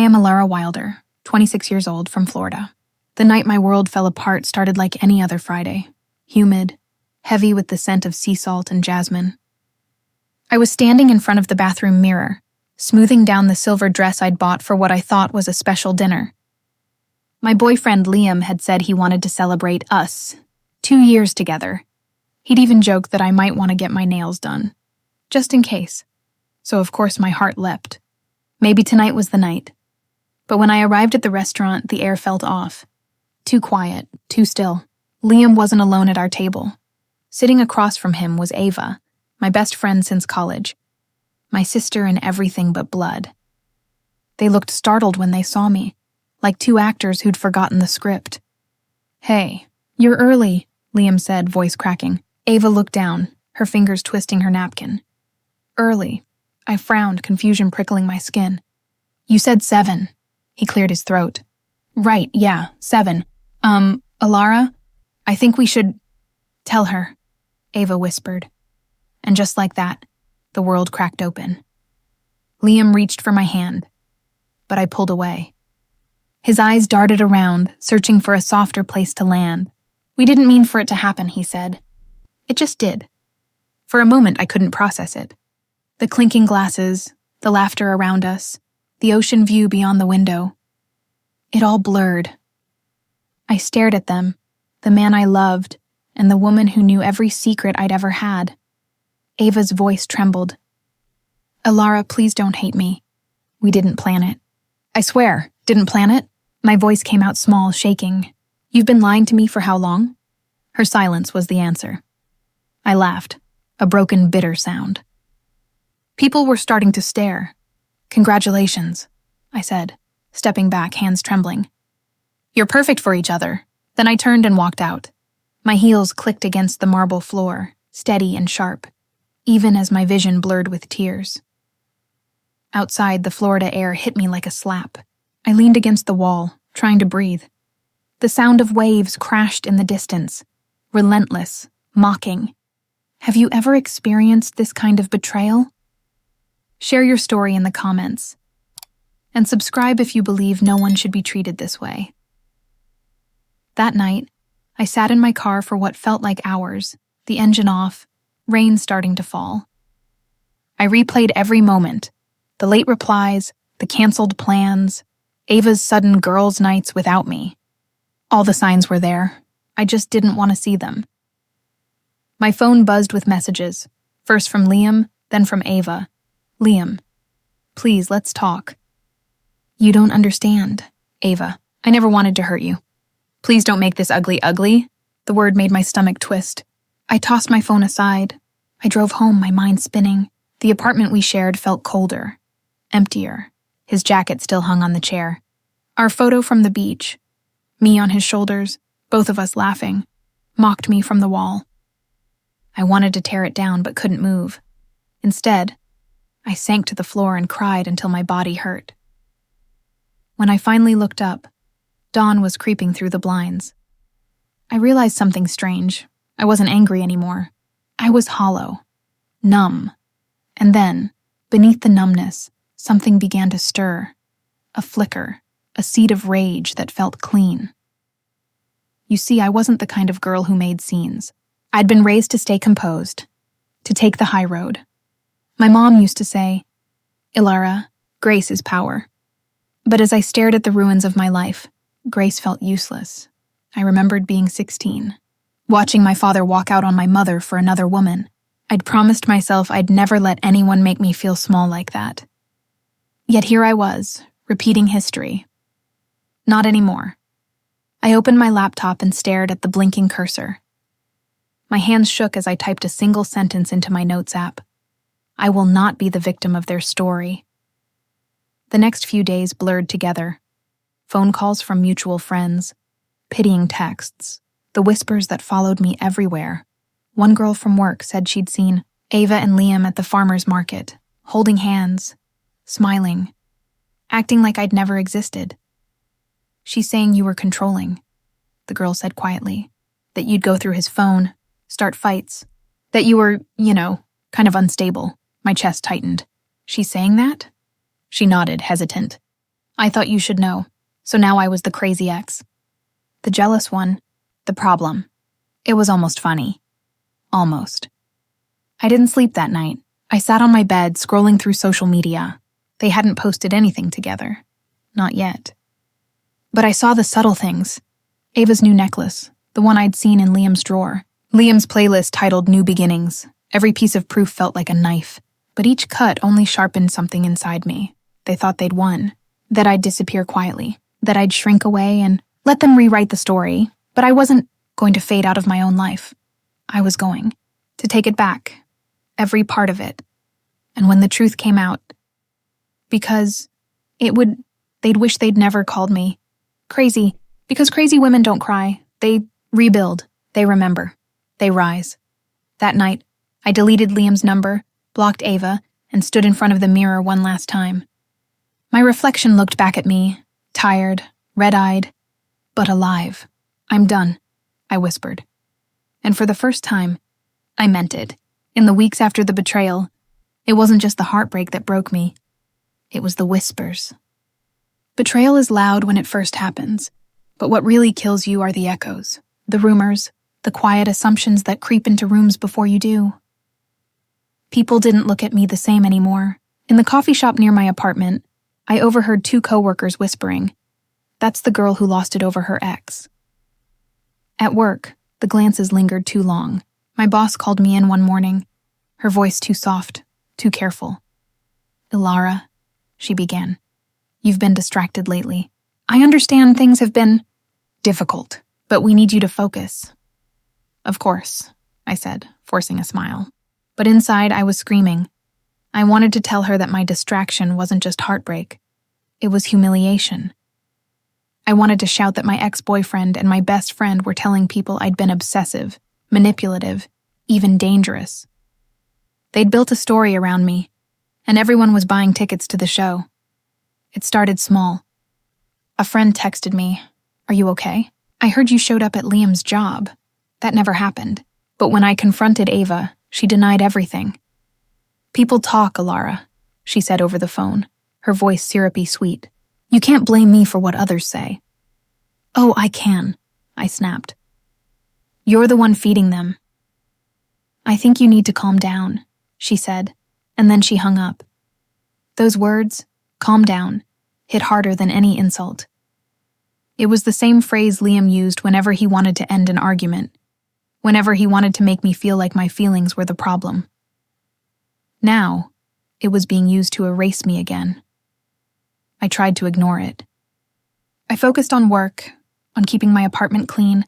am Elara Wilder, 26 years old, from Florida. The night my world fell apart started like any other Friday. Humid, heavy with the scent of sea salt and jasmine. I was standing in front of the bathroom mirror, smoothing down the silver dress I'd bought for what I thought was a special dinner. My boyfriend Liam had said he wanted to celebrate us, 2 years together. He'd even joked that I might want to get my nails done, just in case. So of course my heart leapt. Maybe tonight was the night. But when I arrived at the restaurant, the air felt off. Too quiet, too still. Liam wasn't alone at our table. Sitting across from him was Ava, my best friend since college. My sister in everything but blood. They looked startled when they saw me, like two actors who'd forgotten the script. "Hey, you're early," Liam said, voice cracking. Ava looked down, her fingers twisting her napkin. "Early." I frowned, confusion prickling my skin. "You said 7. He cleared his throat. "Right, yeah, 7. Elara, I think we should tell her," Ava whispered. And just like that, the world cracked open. Liam reached for my hand, but I pulled away. His eyes darted around, searching for a softer place to land. "We didn't mean for it to happen," he said. It just did. For a moment, I couldn't process it. The clinking glasses, the laughter around us, the ocean view beyond the window. It all blurred. I stared at them, the man I loved, and the woman who knew every secret I'd ever had. Ava's voice trembled. "Elara, please don't hate me. We didn't plan it." "I swear, didn't plan it?" My voice came out small, shaking. "You've been lying to me for how long?" Her silence was the answer. I laughed, a broken, bitter sound. People were starting to stare. "Congratulations," I said, stepping back, hands trembling. "You're perfect for each other." Then I turned and walked out. My heels clicked against the marble floor, steady and sharp, even as my vision blurred with tears. Outside, the Florida air hit me like a slap. I leaned against the wall, trying to breathe. The sound of waves crashed in the distance, relentless, mocking. Have you ever experienced this kind of betrayal? Share your story in the comments. And subscribe if you believe no one should be treated this way. That night, I sat in my car for what felt like hours, the engine off, rain starting to fall. I replayed every moment, the late replies, the canceled plans, Ava's sudden girls' nights without me. All the signs were there. I just didn't want to see them. My phone buzzed with messages, first from Liam, then from Ava. "Liam, please, let's talk." "You don't understand, Ava. I never wanted to hurt you. Please don't make this ugly ugly." The word made my stomach twist. I tossed my phone aside. I drove home, my mind spinning. The apartment we shared felt colder, emptier. His jacket still hung on the chair. Our photo from the beach, me on his shoulders, both of us laughing, mocked me from the wall. I wanted to tear it down but couldn't move. Instead, I sank to the floor and cried until my body hurt. When I finally looked up, dawn was creeping through the blinds. I realized something strange. I wasn't angry anymore. I was hollow, numb. And then, beneath the numbness, something began to stir. A flicker, a seed of rage that felt clean. You see, I wasn't the kind of girl who made scenes. I'd been raised to stay composed, to take the high road. My mom used to say, "Elara, grace is power." But as I stared at the ruins of my life, grace felt useless. I remembered being 16, watching my father walk out on my mother for another woman. I'd promised myself I'd never let anyone make me feel small like that. Yet here I was, repeating history. Not anymore. I opened my laptop and stared at the blinking cursor. My hands shook as I typed a single sentence into my notes app. I will not be the victim of their story. The next few days blurred together. Phone calls from mutual friends, pitying texts, the whispers that followed me everywhere. One girl from work said she'd seen Ava and Liam at the farmer's market, holding hands, smiling, acting like I'd never existed. "She's saying you were controlling," the girl said quietly, "that you'd go through his phone, start fights, that you were, kind of unstable." My chest tightened. "She's saying that?" She nodded, hesitant. I thought you should know. So now I was the crazy ex. The jealous one. The problem. It was almost funny. Almost. I didn't sleep that night. I sat on my bed, scrolling through social media. They hadn't posted anything together. Not yet. But I saw the subtle things. Ava's new necklace, the one I'd seen in Liam's drawer. Liam's playlist titled New Beginnings. Every piece of proof felt like a knife, but each cut only sharpened something inside me. They thought they'd won, that I'd disappear quietly, that I'd shrink away and let them rewrite the story, but I wasn't going to fade out of my own life. I was going to take it back, every part of it. And when the truth came out, because they'd wish they'd never called me crazy, because crazy women don't cry. They rebuild, they remember, they rise. That night, I deleted Liam's number, blocked Ava, and stood in front of the mirror one last time. My reflection looked back at me, tired, red-eyed, but alive. I'm done, I whispered. And for the first time, I meant it. In the weeks after the betrayal, it wasn't just the heartbreak that broke me. It was the whispers. Betrayal is loud when it first happens, but what really kills you are the echoes, the rumors, the quiet assumptions that creep into rooms before you do. People didn't look at me the same anymore. In the coffee shop near my apartment, I overheard 2 coworkers whispering, "That's the girl who lost it over her ex." At work, the glances lingered too long. My boss called me in one morning, her voice too soft, too careful. "Elara," she began, "you've been distracted lately. I understand things have been difficult, but we need you to focus." "Of course," I said, forcing a smile. But inside, I was screaming. I wanted to tell her that my distraction wasn't just heartbreak. It was humiliation. I wanted to shout that my ex-boyfriend and my best friend were telling people I'd been obsessive, manipulative, even dangerous. They'd built a story around me, and everyone was buying tickets to the show. It started small. A friend texted me, "Are you okay? I heard you showed up at Liam's job." That never happened. But when I confronted Ava, she denied everything. "People talk, Elara," she said over the phone, her voice syrupy sweet. "You can't blame me for what others say." "Oh, I can," I snapped. "You're the one feeding them." "I think you need to calm down," she said, and then she hung up. Those words, "calm down," hit harder than any insult. It was the same phrase Liam used whenever he wanted to end an argument, whenever he wanted to make me feel like my feelings were the problem. Now, it was being used to erase me again. I tried to ignore it. I focused on work, on keeping my apartment clean,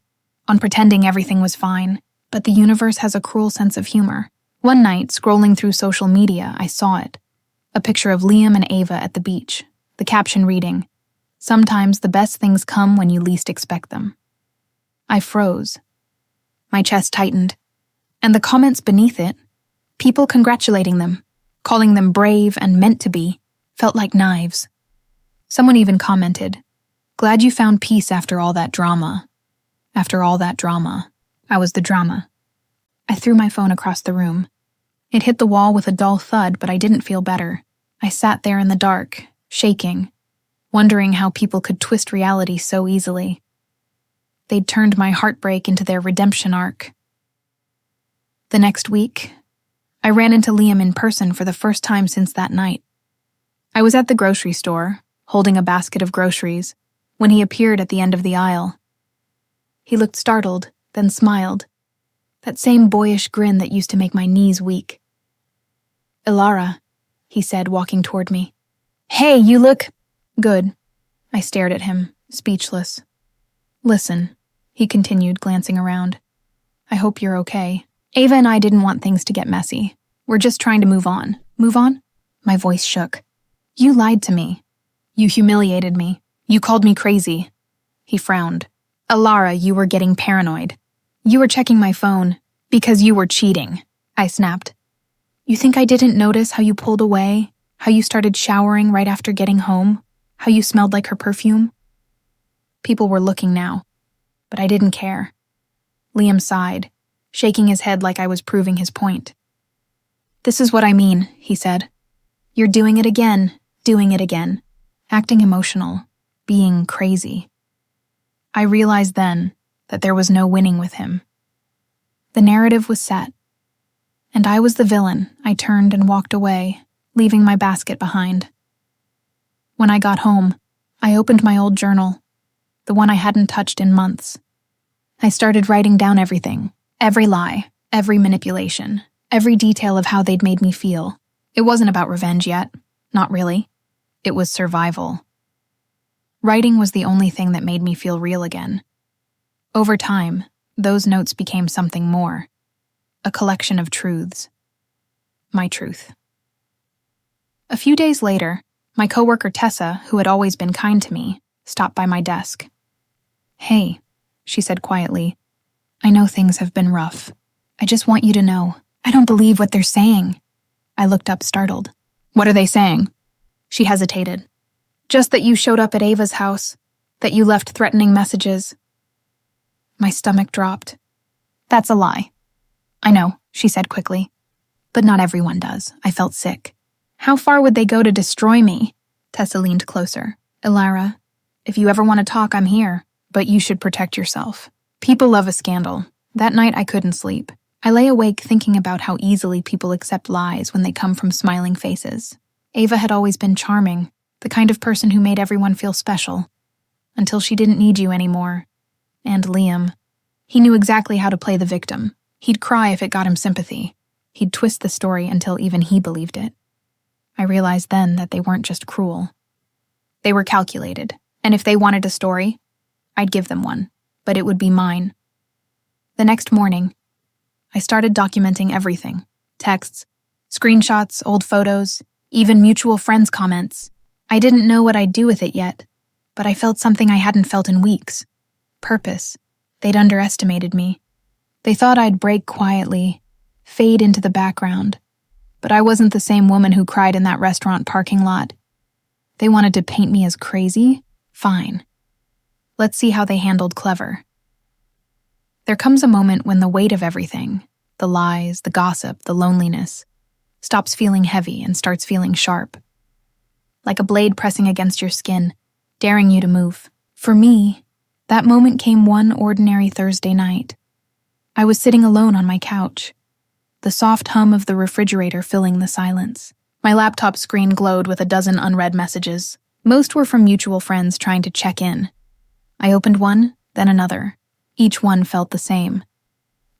on pretending everything was fine, but the universe has a cruel sense of humor. One night, scrolling through social media, I saw it. A picture of Liam and Ava at the beach, the caption reading, "Sometimes the best things come when you least expect them." I froze. My chest tightened, and the comments beneath it, people congratulating them, calling them brave and meant to be, felt like knives. Someone even commented, "Glad you found peace after all that drama." After all that drama, I was the drama. I threw my phone across the room. It hit the wall with a dull thud, but I didn't feel better. I sat there in the dark, shaking, wondering how people could twist reality so easily. They'd turned my heartbreak into their redemption arc. The next week, I ran into Liam in person for the first time since that night. I was at the grocery store, holding a basket of groceries, when he appeared at the end of the aisle. He looked startled, then smiled. That same boyish grin that used to make my knees weak. "Elara," he said, walking toward me. "Hey, you look good." I stared at him, speechless. "Listen," he continued, glancing around. "I hope you're okay. Ava and I didn't want things to get messy. We're just trying to move on." "Move on?" My voice shook. "You lied to me. You humiliated me. You called me crazy." He frowned. "Elara, you were getting paranoid. You were checking my phone because you were cheating," I snapped. "You think I didn't notice how you pulled away, how you started showering right after getting home, how you smelled like her perfume?" People were looking now, but I didn't care. Liam sighed, shaking his head like I was proving his point. "This is what I mean," he said. "You're doing it again, doing it again. acting emotional, being crazy. I realized then that there was no winning with him. The narrative was set, and I was the villain. I turned and walked away, leaving my basket behind. When I got home, I opened my old journal, the one I hadn't touched in months. I started writing down everything, every lie, every manipulation, every detail of how they'd made me feel. It wasn't about revenge yet, not really. It was survival. Writing was the only thing that made me feel real again. Over time, those notes became something more, a collection of truths. My truth. A few days later, my coworker Tessa, who had always been kind to me, stopped by my desk. "Hey," she said quietly, "I know things have been rough. I just want you to know, I don't believe what they're saying." I looked up startled. "What are they saying?" She hesitated. "Just that you showed up at Ava's house, that you left threatening messages." My stomach dropped. "That's a lie." "I know," she said quickly. "But not everyone does." I felt sick. "How far would they go to destroy me?" Tessa leaned closer. "Elara, if you ever want to talk, I'm here. But you should protect yourself. People love a scandal." That night I couldn't sleep. I lay awake thinking about how easily people accept lies when they come from smiling faces. Ava had always been charming, the kind of person who made everyone feel special. Until she didn't need you anymore. And Liam. He knew exactly how to play the victim. He'd cry if it got him sympathy. He'd twist the story until even he believed it. I realized then that they weren't just cruel. They were calculated, and if they wanted a story, I'd give them one, but it would be mine. The next morning, I started documenting everything. Texts, screenshots, old photos, even mutual friends' comments. I didn't know what I'd do with it yet, but I felt something I hadn't felt in weeks. Purpose. They'd underestimated me. They thought I'd break quietly, fade into the background. But I wasn't the same woman who cried in that restaurant parking lot. They wanted to paint me as crazy? Fine. Let's see how they handled clever. There comes a moment when the weight of everything, the lies, the gossip, the loneliness, stops feeling heavy and starts feeling sharp. Like a blade pressing against your skin, daring you to move. For me, that moment came one ordinary Thursday night. I was sitting alone on my couch, the soft hum of the refrigerator filling the silence. My laptop screen glowed with a dozen unread messages. Most were from mutual friends trying to check in. I opened one, then another. Each one felt the same.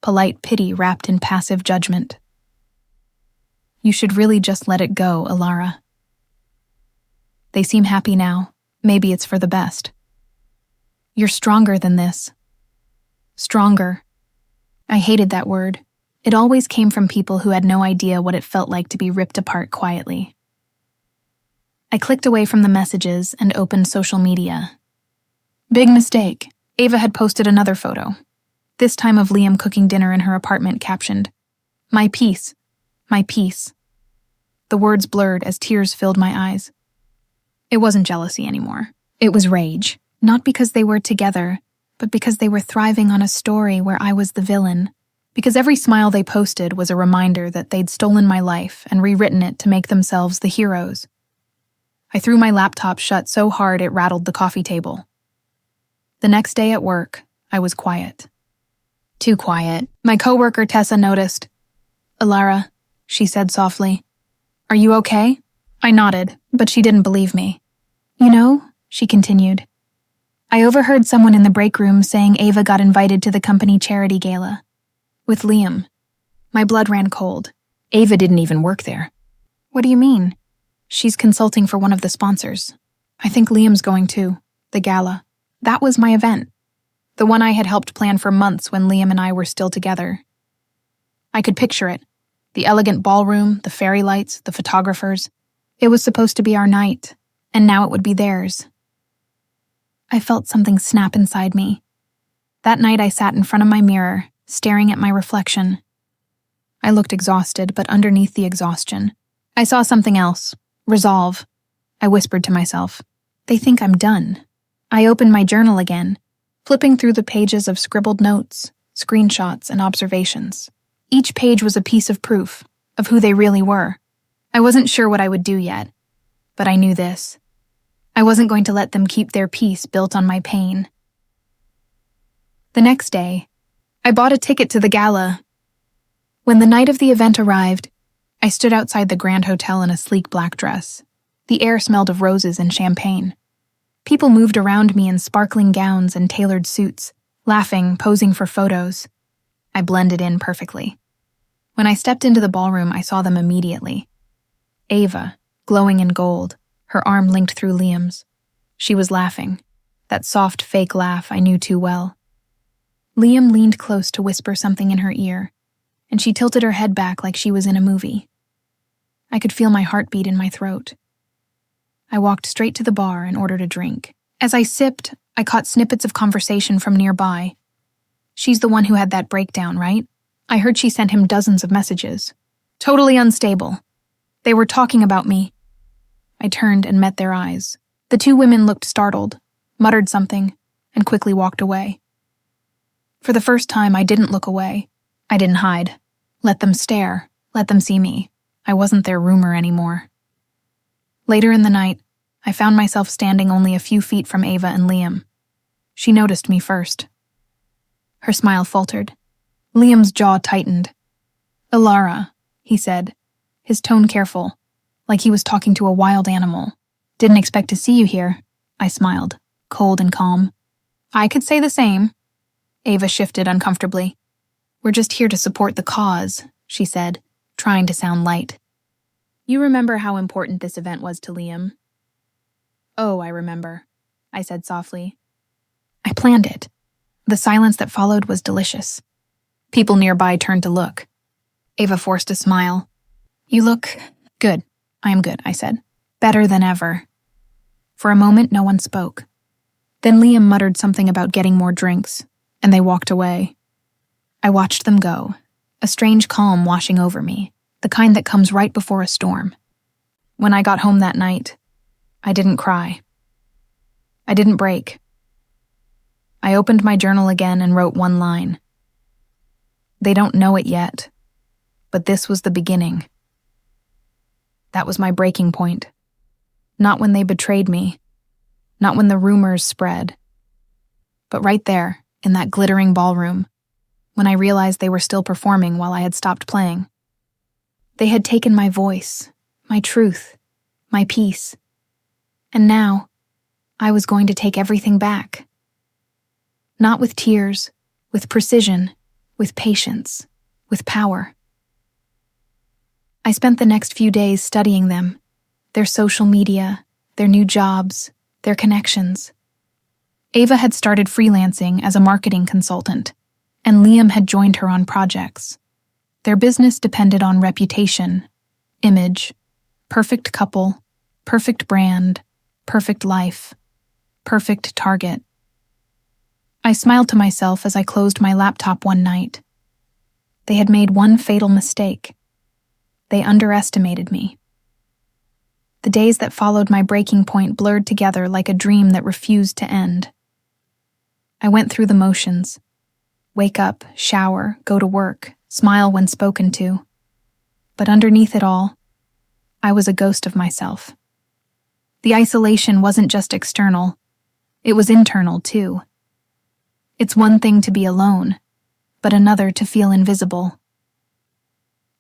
Polite pity wrapped in passive judgment. "You should really just let it go, Elara. They seem happy now. Maybe it's for the best. You're stronger than this." Stronger. I hated that word. It always came from people who had no idea what it felt like to be ripped apart quietly. I clicked away from the messages and opened social media. Big mistake. Ava had posted another photo, this time of Liam cooking dinner in her apartment, captioned, "My peace, my peace." The words blurred as tears filled my eyes. It wasn't jealousy anymore. It was rage, not because they were together, but because they were thriving on a story where I was the villain. Because every smile they posted was a reminder that they'd stolen my life and rewritten it to make themselves the heroes. I threw my laptop shut so hard it rattled the coffee table. The next day at work, I was quiet. Too quiet. My coworker Tessa noticed. "Elara," she said softly, "are you okay?" I nodded, but she didn't believe me. "You know," she continued, "I overheard someone in the break room saying Ava got invited to the company charity gala. With Liam." My blood ran cold. Ava didn't even work there. "What do you mean?" "She's consulting for one of the sponsors. I think Liam's going too. The gala. That was my event. The one I had helped plan for months when Liam and I were still together. I could picture it. The elegant ballroom, the fairy lights, the photographers. It was supposed to be our night, and now it would be theirs." I felt something snap inside me. That night I sat in front of my mirror, staring at my reflection. I looked exhausted, but underneath the exhaustion, I saw something else. Resolve. I whispered to myself, "They think I'm done." I opened my journal again, flipping through the pages of scribbled notes, screenshots, and observations. Each page was a piece of proof of who they really were. I wasn't sure what I would do yet, but I knew this. I wasn't going to let them keep their peace built on my pain. The next day, I bought a ticket to the gala. When the night of the event arrived, I stood outside the Grand Hotel in a sleek black dress. The air smelled of roses and champagne. People moved around me in sparkling gowns and tailored suits, laughing, posing for photos. I blended in perfectly. When I stepped into the ballroom, I saw them immediately. Ava, glowing in gold, her arm linked through Liam's. She was laughing, that soft, fake laugh I knew too well. Liam leaned close to whisper something in her ear, and she tilted her head back like she was in a movie. I could feel my heartbeat in my throat. I walked straight to the bar and ordered a drink. As I sipped, I caught snippets of conversation from nearby. She's the one who had that breakdown, right? I heard she sent him dozens of messages. Totally unstable. They were talking about me. I turned and met their eyes. The two women looked startled, muttered something, and quickly walked away. For the first time, I didn't look away. I didn't hide. Let them stare. Let them see me. I wasn't their rumor anymore. Later in the night, I found myself standing only a few feet from Ava and Liam. She noticed me first. Her smile faltered. Liam's jaw tightened. "Elara," he said, his tone careful, like he was talking to a wild animal. "Didn't expect to see you here." I smiled, cold and calm. "I could say the same." Ava shifted uncomfortably. "We're just here to support the cause," she said, trying to sound light. "You remember how important this event was to Liam?" "Oh, I remember," I said softly. "I planned it." The silence that followed was delicious. People nearby turned to look. Ava forced a smile. "You look good." "I am good," I said. "Better than ever." For a moment, no one spoke. Then Liam muttered something about getting more drinks, and they walked away. I watched them go, a strange calm washing over me, the kind that comes right before a storm. When I got home that night, I didn't cry. I didn't break. I opened my journal again and wrote one line. They don't know it yet, but this was the beginning. That was my breaking point. Not when they betrayed me, not when the rumors spread, but right there, in that glittering ballroom, when I realized they were still performing while I had stopped playing. They had taken my voice, my truth, my peace, and now I was going to take everything back. Not with tears, with precision, with patience, with power. I spent the next few days studying them, their social media, their new jobs, their connections. Ava had started freelancing as a marketing consultant, and Liam had joined her on projects. Their business depended on reputation, image, perfect couple, perfect brand, perfect life, perfect target. I smiled to myself as I closed my laptop one night. They had made one fatal mistake. They underestimated me. The days that followed my breaking point blurred together like a dream that refused to end. I went through the motions. Wake up, shower, go to work, smile when spoken to. But underneath it all, I was a ghost of myself. The isolation wasn't just external, it was internal too. It's one thing to be alone, but another to feel invisible.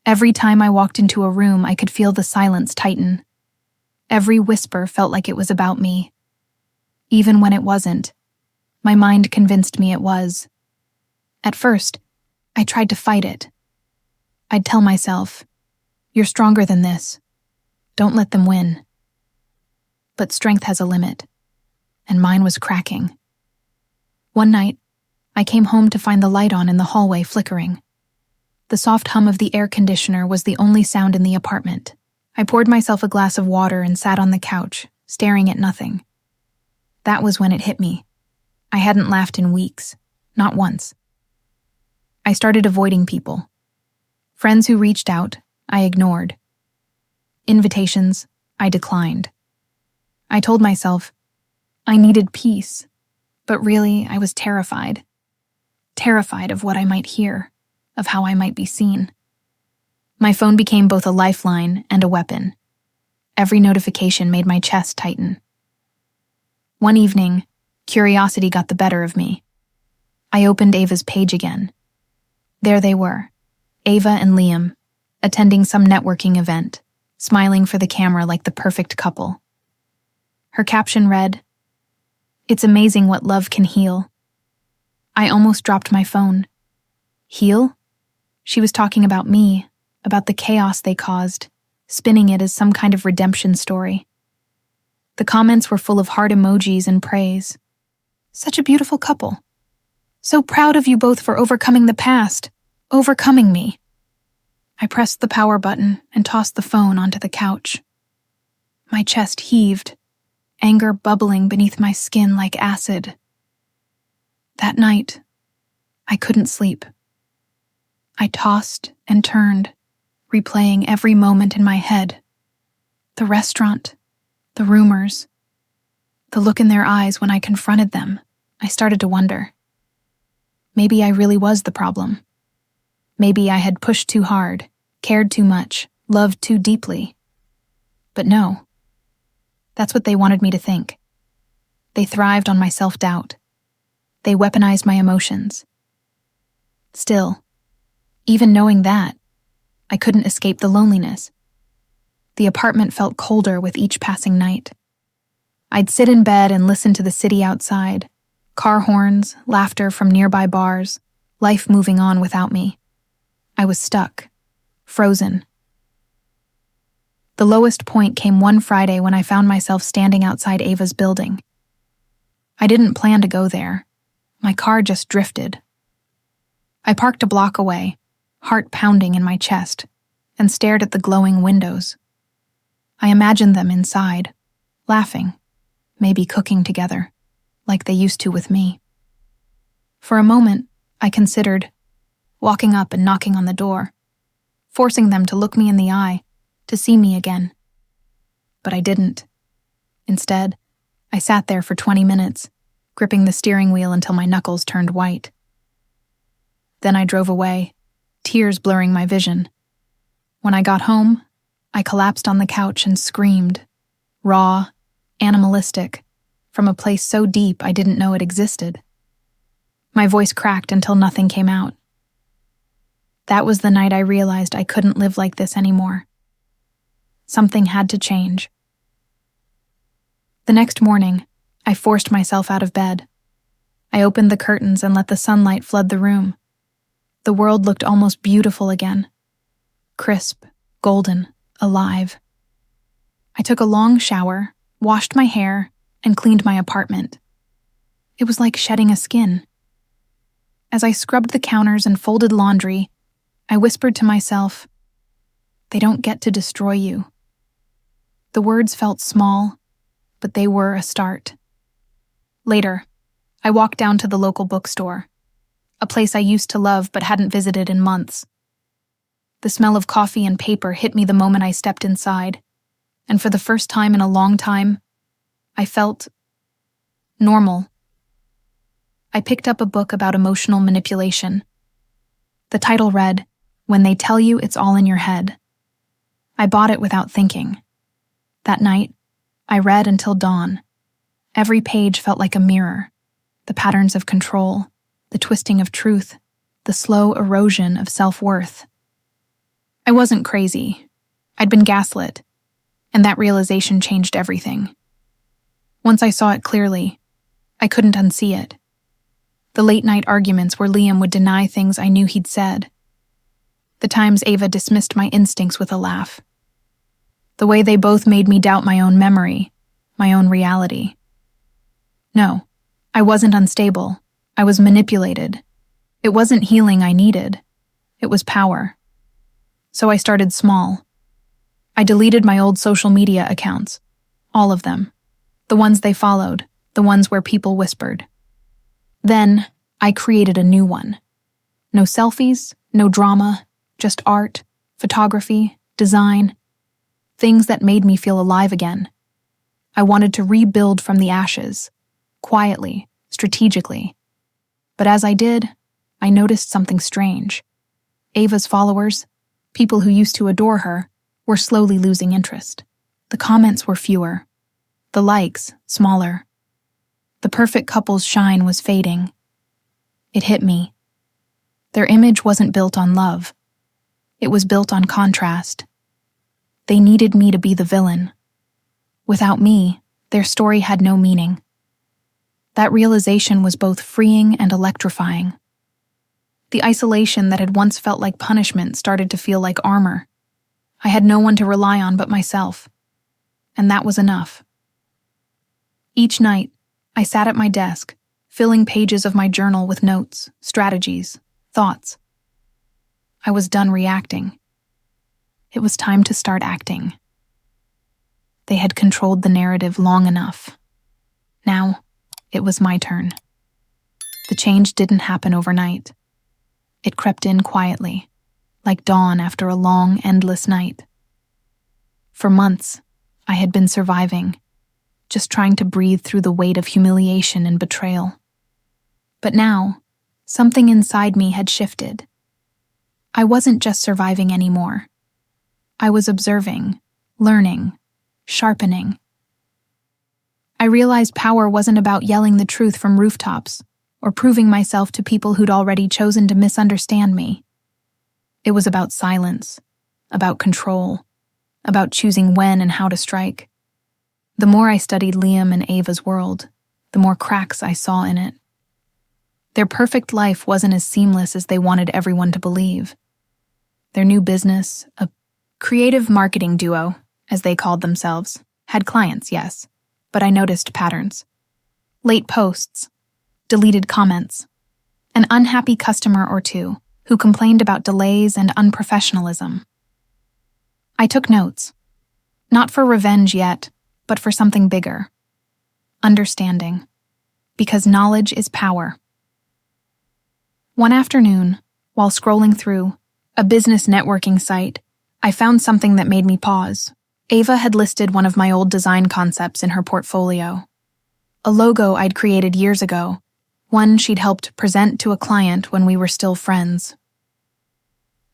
Every time I walked into a room, I could feel the silence tighten. Every whisper felt like it was about me. Even when it wasn't, my mind convinced me it was. At first, I tried to fight it. I'd tell myself, "You're stronger than this. Don't let them win." But strength has a limit, and mine was cracking. One night, I came home to find the light on in the hallway flickering. The soft hum of the air conditioner was the only sound in the apartment. I poured myself a glass of water and sat on the couch, staring at nothing. That was when it hit me. I hadn't laughed in weeks, not once. I started avoiding people. Friends who reached out, I ignored. Invitations, I declined. I told myself, I needed peace, but really I was terrified. Terrified of what I might hear, of how I might be seen. My phone became both a lifeline and a weapon. Every notification made my chest tighten. One evening, curiosity got the better of me. I opened Ava's page again. There they were, Ava and Liam, attending some networking event, smiling for the camera like the perfect couple. Her caption read, "It's amazing what love can heal." I almost dropped my phone. Heal? She was talking about me, about the chaos they caused, spinning it as some kind of redemption story. The comments were full of heart emojis and praise. Such a beautiful couple. So proud of you both for overcoming the past, overcoming me. I pressed the power button and tossed the phone onto the couch. My chest heaved, anger bubbling beneath my skin like acid. That night, I couldn't sleep. I tossed and turned, replaying every moment in my head. The restaurant, the rumors, the look in their eyes when I confronted them. I started to wonder. Maybe I really was the problem. Maybe I had pushed too hard, cared too much, loved too deeply. But no. That's what they wanted me to think. They thrived on my self-doubt. They weaponized my emotions. Still, even knowing that, I couldn't escape the loneliness. The apartment felt colder with each passing night. I'd sit in bed and listen to the city outside, car horns, laughter from nearby bars, life moving on without me. I was stuck, frozen. The lowest point came one Friday when I found myself standing outside Ava's building. I didn't plan to go there. My car just drifted. I parked a block away, heart pounding in my chest, and stared at the glowing windows. I imagined them inside, laughing, maybe cooking together, like they used to with me. For a moment, I considered walking up and knocking on the door, forcing them to look me in the eye, to see me again. But I didn't. Instead, I sat there for 20 minutes, gripping the steering wheel until my knuckles turned white. Then I drove away, tears blurring my vision. When I got home, I collapsed on the couch and screamed, raw, animalistic, from a place so deep I didn't know it existed. My voice cracked until nothing came out. That was the night I realized I couldn't live like this anymore. Something had to change. The next morning, I forced myself out of bed. I opened the curtains and let the sunlight flood the room. The world looked almost beautiful again. Crisp, golden, alive. I took a long shower, washed my hair, and cleaned my apartment. It was like shedding a skin. As I scrubbed the counters and folded laundry, I whispered to myself, "They don't get to destroy you." The words felt small, but they were a start. Later, I walked down to the local bookstore, a place I used to love but hadn't visited in months. The smell of coffee and paper hit me the moment I stepped inside, and for the first time in a long time, I felt normal. I picked up a book about emotional manipulation. The title read, "When They Tell You It's All in Your Head." I bought it without thinking. That night, I read until dawn. Every page felt like a mirror. The patterns of control, the twisting of truth, the slow erosion of self-worth. I wasn't crazy. I'd been gaslit, and that realization changed everything. Once I saw it clearly, I couldn't unsee it. The late-night arguments where Liam would deny things I knew he'd said. The times Ava dismissed my instincts with a laugh. The way they both made me doubt my own memory, my own reality. No, I wasn't unstable. I was manipulated. It wasn't healing I needed. It was power. So I started small. I deleted my old social media accounts. All of them. The ones they followed, the ones where people whispered. Then, I created a new one. No selfies, no drama, just art, photography, design. Things that made me feel alive again. I wanted to rebuild from the ashes, quietly, strategically. But as I did, I noticed something strange. Ava's followers, people who used to adore her, were slowly losing interest. The comments were fewer. The likes, smaller. The perfect couple's shine was fading. It hit me. Their image wasn't built on love. It was built on contrast. They needed me to be the villain. Without me, their story had no meaning. That realization was both freeing and electrifying. The isolation that had once felt like punishment started to feel like armor. I had no one to rely on but myself. And that was enough. Each night, I sat at my desk, filling pages of my journal with notes, strategies, thoughts. I was done reacting. It was time to start acting. They had controlled the narrative long enough. Now, it was my turn. The change didn't happen overnight. It crept in quietly, like dawn after a long, endless night. For months, I had been surviving, just trying to breathe through the weight of humiliation and betrayal. But now, something inside me had shifted. I wasn't just surviving anymore. I was observing, learning, sharpening. I realized power wasn't about yelling the truth from rooftops or proving myself to people who'd already chosen to misunderstand me. It was about silence, about control, about choosing when and how to strike. The more I studied Liam and Ava's world, the more cracks I saw in it. Their perfect life wasn't as seamless as they wanted everyone to believe. Their new business, a creative marketing duo, as they called themselves, had clients, yes, but I noticed patterns. Late posts, deleted comments, an unhappy customer or two who complained about delays and unprofessionalism. I took notes, not for revenge yet, but for something bigger. Understanding, because knowledge is power. One afternoon, while scrolling through a business networking site, I found something that made me pause. Ava had listed one of my old design concepts in her portfolio. A logo I'd created years ago, one she'd helped present to a client when we were still friends.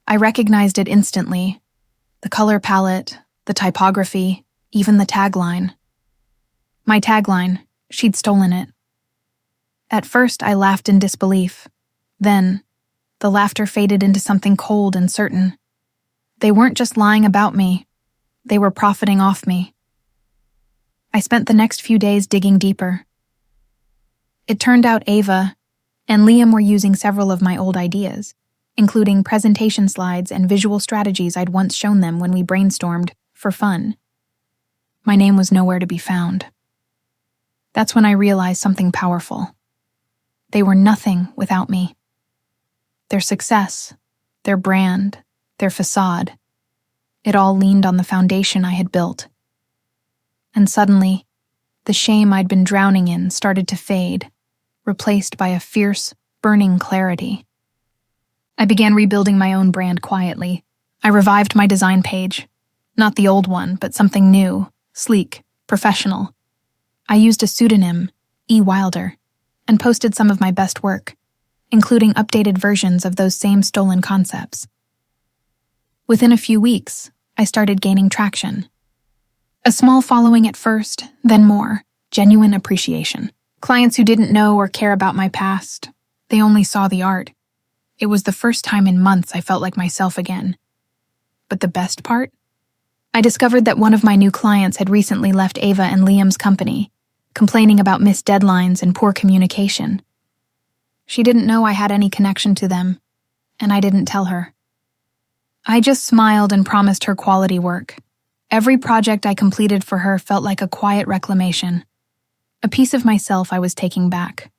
I recognized it instantly. The color palette, the typography, even the tagline. My tagline, she'd stolen it. At first, I laughed in disbelief. Then, the laughter faded into something cold and certain. They weren't just lying about me. They were profiting off me. I spent the next few days digging deeper. It turned out Ava and Liam were using several of my old ideas, including presentation slides and visual strategies I'd once shown them when we brainstormed for fun. My name was nowhere to be found. That's when I realized something powerful. They were nothing without me. Their success, their brand, their facade, it all leaned on the foundation I had built. And suddenly, the shame I'd been drowning in started to fade, replaced by a fierce, burning clarity. I began rebuilding my own brand quietly. I revived my design page. Not the old one, but something new, sleek, professional. I used a pseudonym, E. Wilder, and posted some of my best work, including updated versions of those same stolen concepts. Within a few weeks, I started gaining traction. A small following at first, then more, genuine appreciation. Clients who didn't know or care about my past, they only saw the art. It was the first time in months I felt like myself again. But the best part? I discovered that one of my new clients had recently left Ava and Liam's company, complaining about missed deadlines and poor communication. She didn't know I had any connection to them, and I didn't tell her. I just smiled and promised her quality work. Every project I completed for her felt like a quiet reclamation, a piece of myself I was taking back.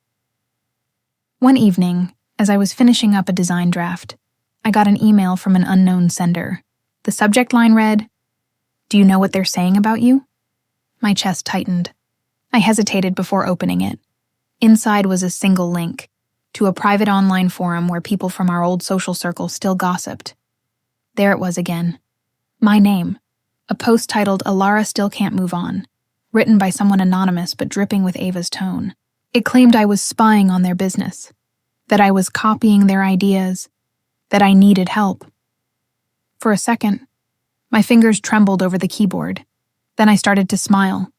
One evening, as I was finishing up a design draft, I got an email from an unknown sender. The subject line read, "Do you know what they're saying about you?" My chest tightened. I hesitated before opening it. Inside was a single link to a private online forum where people from our old social circle still gossiped. There it was again. My name. A post titled "Elara Still Can't Move On," written by someone anonymous but dripping with Ava's tone. It claimed I was spying on their business, that I was copying their ideas, that I needed help. For a second, my fingers trembled over the keyboard. Then I started to smile,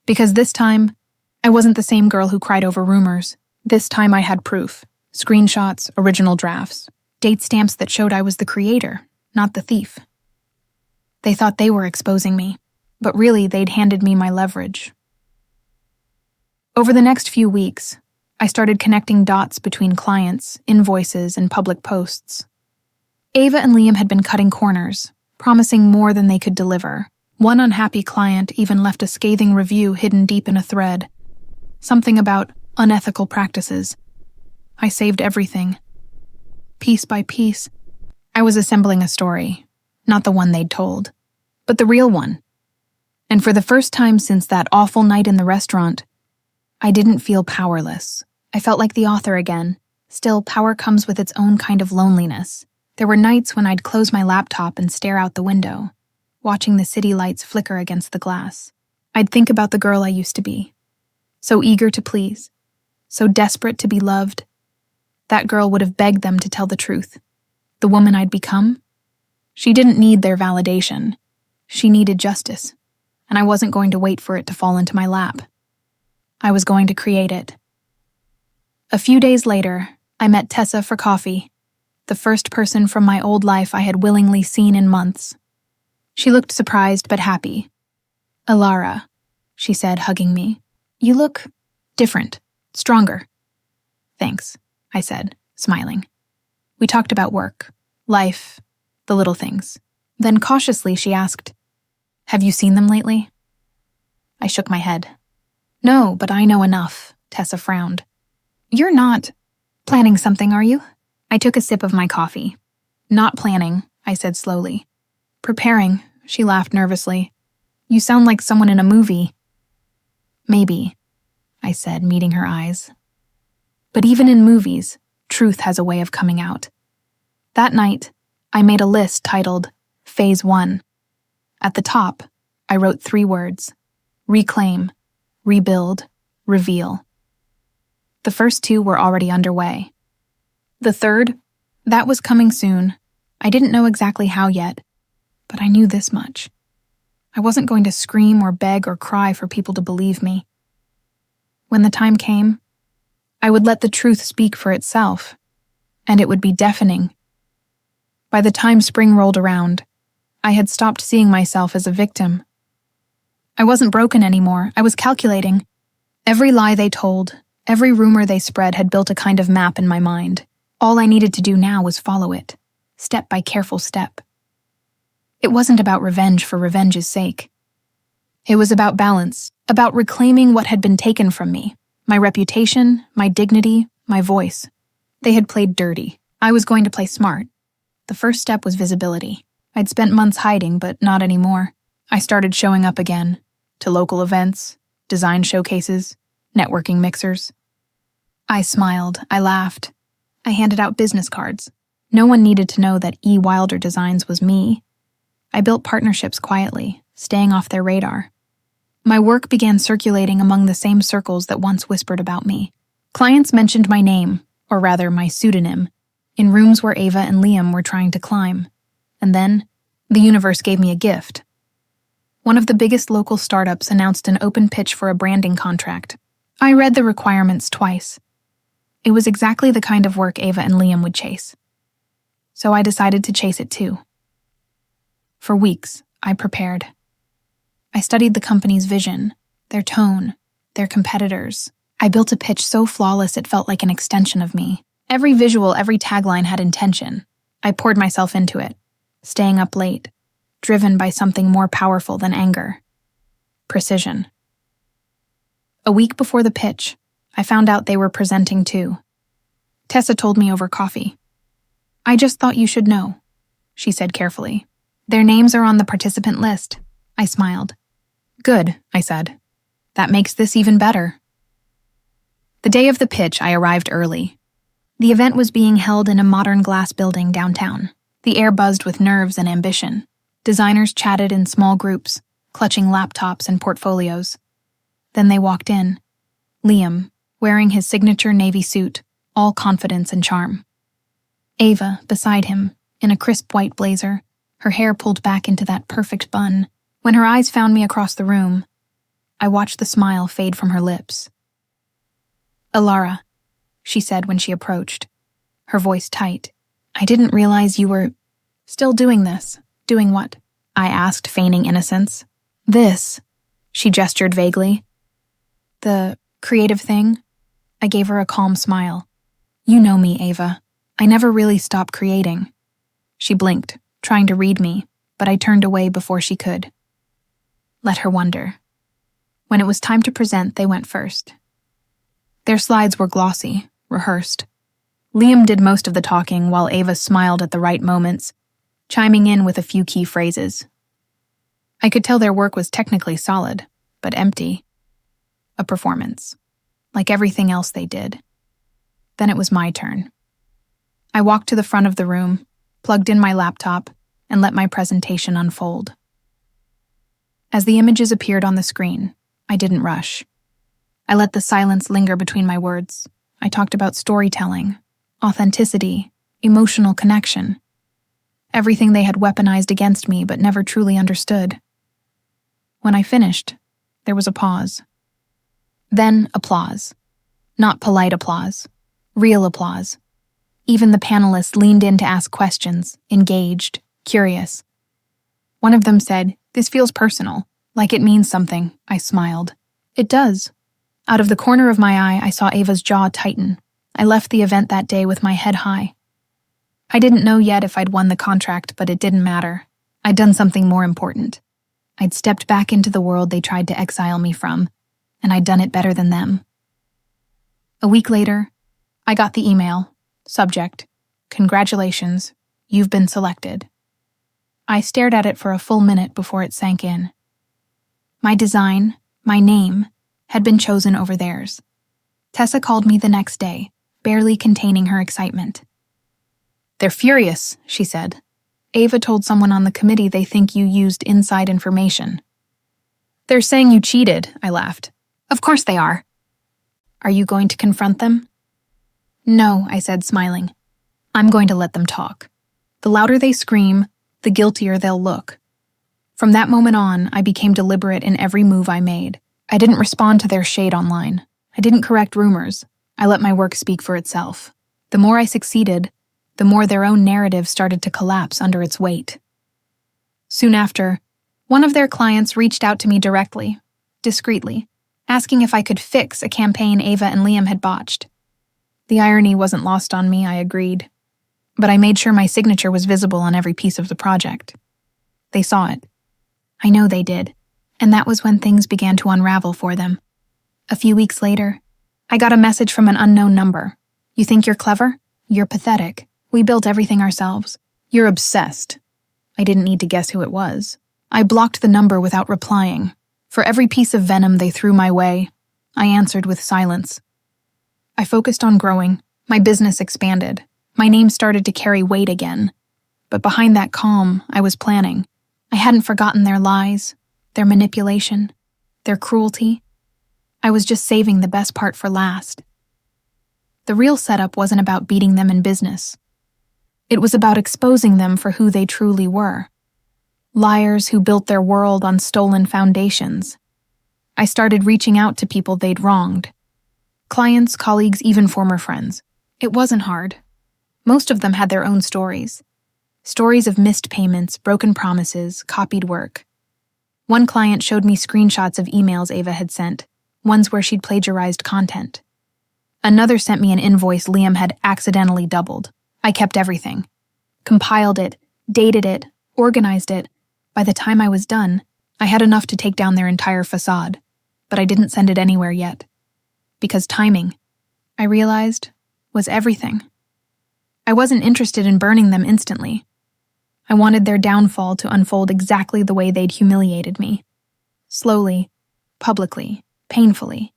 because this time, I wasn't the same girl who cried over rumors. This time I had proof. Screenshots, original drafts, date stamps that showed I was the creator, not the thief. They thought they were exposing me, but really they'd handed me my leverage. Over the next few weeks, I started connecting dots between clients, invoices, and public posts. Ava and Liam had been cutting corners, promising more than they could deliver. One unhappy client even left a scathing review hidden deep in a thread. Something about unethical practices. I saved everything. Piece by piece, I was assembling a story, not the one they'd told, but the real one. And for the first time since that awful night in the restaurant, I didn't feel powerless. I felt like the author again. Still, power comes with its own kind of loneliness. There were nights when I'd close my laptop and stare out the window, watching the city lights flicker against the glass. I'd think about the girl I used to be. So eager to please, so desperate to be loved. That girl would have begged them to tell the truth. The woman I'd become? She didn't need their validation. She needed justice, and I wasn't going to wait for it to fall into my lap. I was going to create it. A few days later, I met Tessa for coffee, the first person from my old life I had willingly seen in months. She looked surprised but happy. "Elara," she said, hugging me. "You look different, stronger." "Thanks," I said, smiling. We talked about work, life, the little things. Then cautiously she asked, "Have you seen them lately?" I shook my head. "No, but I know enough," Tessa frowned. "You're not planning something, are you?" I took a sip of my coffee. "Not planning," I said slowly. "Preparing," she laughed nervously. "You sound like someone in a movie." "Maybe," I said, meeting her eyes. But even in movies, truth has a way of coming out. That night, I made a list titled Phase 1. At the top, I wrote 3 words: reclaim, rebuild, reveal. The first 2 were already underway. The third, that was coming soon. I didn't know exactly how yet, but I knew this much. I wasn't going to scream or beg or cry for people to believe me. When the time came, I would let the truth speak for itself, and it would be deafening. By the time spring rolled around, I had stopped seeing myself as a victim. I wasn't broken anymore. I was calculating. Every lie they told, every rumor they spread had built a kind of map in my mind. All I needed to do now was follow it, step by careful step. It wasn't about revenge for revenge's sake. It was about balance, about reclaiming what had been taken from me. My reputation, my dignity, my voice. They had played dirty. I was going to play smart. The first step was visibility. I'd spent months hiding, but not anymore. I started showing up again, to local events, design showcases, networking mixers. I smiled, I laughed. I handed out business cards. No one needed to know that E. Wilder Designs was me. I built partnerships quietly, staying off their radar. My work began circulating among the same circles that once whispered about me. Clients mentioned my name, or rather my pseudonym, in rooms where Ava and Liam were trying to climb. And then, the universe gave me a gift. One of the biggest local startups announced an open pitch for a branding contract. I read the requirements twice. It was exactly the kind of work Ava and Liam would chase. So I decided to chase it too. For weeks, I prepared. I studied the company's vision, their tone, their competitors. I built a pitch so flawless it felt like an extension of me. Every visual, every tagline had intention. I poured myself into it, staying up late, driven by something more powerful than anger. Precision. A week before the pitch, I found out they were presenting too. Tessa told me over coffee. "I just thought you should know," she said carefully. "Their names are on the participant list." I smiled. "Good," I said. "That makes this even better." The day of the pitch, I arrived early. The event was being held in a modern glass building downtown. The air buzzed with nerves and ambition. Designers chatted in small groups, clutching laptops and portfolios. Then they walked in. Liam, wearing his signature navy suit, all confidence and charm. Ava, beside him, in a crisp white blazer, her hair pulled back into that perfect bun. When her eyes found me across the room, I watched the smile fade from her lips. "Elara," she said when she approached, her voice tight. "I didn't realize you were still doing this." "Doing what?" I asked, feigning innocence. "This," she gestured vaguely. "The creative thing?" I gave her a calm smile. "You know me, Ava. I never really stop creating." She blinked, trying to read me, but I turned away before she could. Let her wonder. When it was time to present, they went first. Their slides were glossy, rehearsed. Liam did most of the talking while Ava smiled at the right moments, chiming in with a few key phrases. I could tell their work was technically solid, but empty. A performance, like everything else they did. Then it was my turn. I walked to the front of the room, plugged in my laptop, and let my presentation unfold. As the images appeared on the screen, I didn't rush. I let the silence linger between my words. I talked about storytelling, authenticity, emotional connection. Everything they had weaponized against me but never truly understood. When I finished, there was a pause. Then applause. Not polite applause. Real applause. Even the panelists leaned in to ask questions, engaged, curious. One of them said, "This feels personal, like it means something." I smiled. "It does." Out of the corner of my eye, I saw Ava's jaw tighten. I left the event that day with my head high. I didn't know yet if I'd won the contract, but it didn't matter. I'd done something more important. I'd stepped back into the world they tried to exile me from, and I'd done it better than them. A week later, I got the email. Subject: "Congratulations, you've been selected." I stared at it for a full minute before it sank in. My design, my name, had been chosen over theirs. Tessa called me the next day, barely containing her excitement. "They're furious," she said. "Ava told someone on the committee they think you used inside information." "They're saying you cheated," I laughed. "Of course they are." "Are you going to confront them?" "No," I said, smiling. "I'm going to let them talk. The louder they scream, the guiltier they'll look." From that moment on, I became deliberate in every move I made. I didn't respond to their shade online. I didn't correct rumors. I let my work speak for itself. The more I succeeded, the more their own narrative started to collapse under its weight. Soon after, one of their clients reached out to me directly, discreetly, asking if I could fix a campaign Ava and Liam had botched. The irony wasn't lost on me, I agreed. But I made sure my signature was visible on every piece of the project. They saw it. I know they did, and that was when things began to unravel for them. A few weeks later, I got a message from an unknown number. "You think you're clever? You're pathetic. We built everything ourselves. You're obsessed." I didn't need to guess who it was. I blocked the number without replying. For every piece of venom they threw my way, I answered with silence. I focused on growing. My business expanded. My name started to carry weight again. But behind that calm, I was planning. I hadn't forgotten their lies, their manipulation, their cruelty. I was just saving the best part for last. The real setup wasn't about beating them in business. It was about exposing them for who they truly were. Liars who built their world on stolen foundations. I started reaching out to people they'd wronged. Clients, colleagues, even former friends. It wasn't hard. Most of them had their own stories. Stories of missed payments, broken promises, copied work. One client showed me screenshots of emails Ava had sent, ones where she'd plagiarized content. Another sent me an invoice Liam had accidentally doubled. I kept everything. Compiled it, dated it, organized it. By the time I was done, I had enough to take down their entire facade, but I didn't send it anywhere yet. Because timing, I realized, was everything. I wasn't interested in burning them instantly. I wanted their downfall to unfold exactly the way they'd humiliated me. Slowly, publicly, painfully.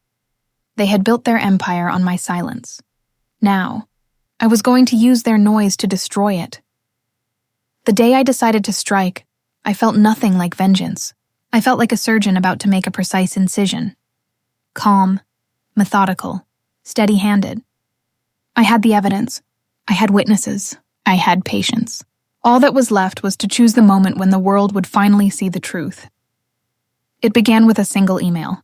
They had built their empire on my silence. Now, I was going to use their noise to destroy it. The day I decided to strike, I felt nothing like vengeance. I felt like a surgeon about to make a precise incision. Calm, methodical, steady-handed. I had the evidence. I had witnesses. I had patience. All that was left was to choose the moment when the world would finally see the truth. It began with a single email.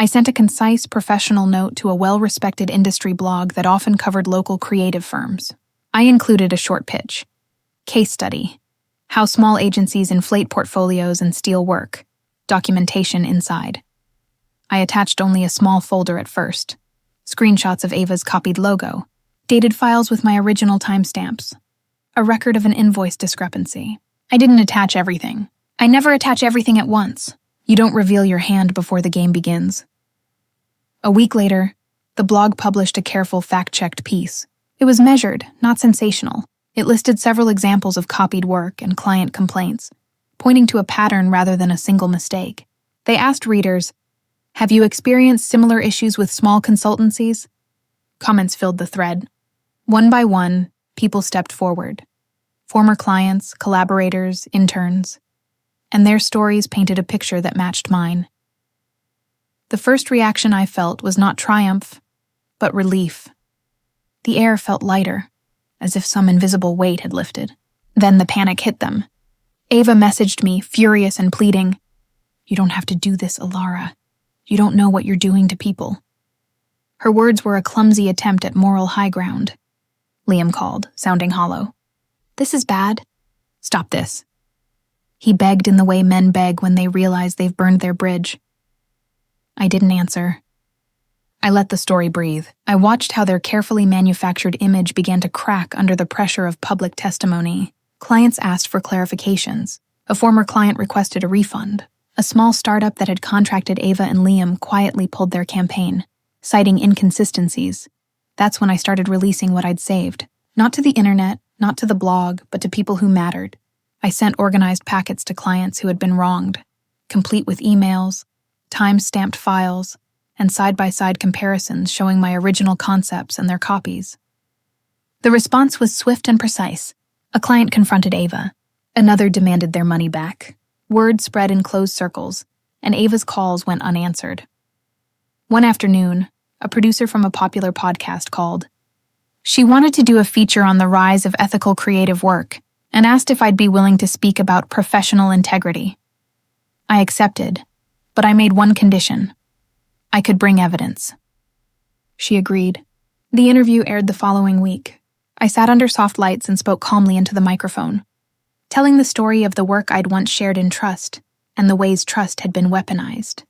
I sent a concise, professional note to a well-respected industry blog that often covered local creative firms. I included a short pitch. Case study. How small agencies inflate portfolios and steal work. Documentation inside. I attached only a small folder at first. Screenshots of Ava's copied logo. Dated files with my original timestamps. A record of an invoice discrepancy. I didn't attach everything. I never attach everything at once. You don't reveal your hand before the game begins. A week later, the blog published a careful fact-checked piece. It was measured, not sensational. It listed several examples of copied work and client complaints, pointing to a pattern rather than a single mistake. They asked readers, "Have you experienced similar issues with small consultancies?" Comments filled the thread. One by one, people stepped forward. Former clients, collaborators, interns. And their stories painted a picture that matched mine. The first reaction I felt was not triumph, but relief. The air felt lighter, as if some invisible weight had lifted. Then the panic hit them. Ava messaged me, furious and pleading, "You don't have to do this, Elara. You don't know what you're doing to people." Her words were a clumsy attempt at moral high ground. Liam called, sounding hollow. "This is bad. Stop this." He begged in the way men beg when they realize they've burned their bridge. I didn't answer. I let the story breathe. I watched how their carefully manufactured image began to crack under the pressure of public testimony. Clients asked for clarifications. A former client requested a refund. A small startup that had contracted Ava and Liam quietly pulled their campaign, citing inconsistencies. That's when I started releasing what I'd saved. Not to the internet, not to the blog, but to people who mattered. I sent organized packets to clients who had been wronged, complete with emails, time-stamped files, and side-by-side comparisons showing my original concepts and their copies. The response was swift and precise. A client confronted Ava. Another demanded their money back. Word spread in closed circles, and Ava's calls went unanswered. One afternoon, a producer from a popular podcast called. She wanted to do a feature on the rise of ethical creative work and asked if I'd be willing to speak about professional integrity. I accepted, but I made one condition. I could bring evidence. She agreed. The interview aired the following week. I sat under soft lights and spoke calmly into the microphone, telling the story of the work I'd once shared in trust and the ways trust had been weaponized.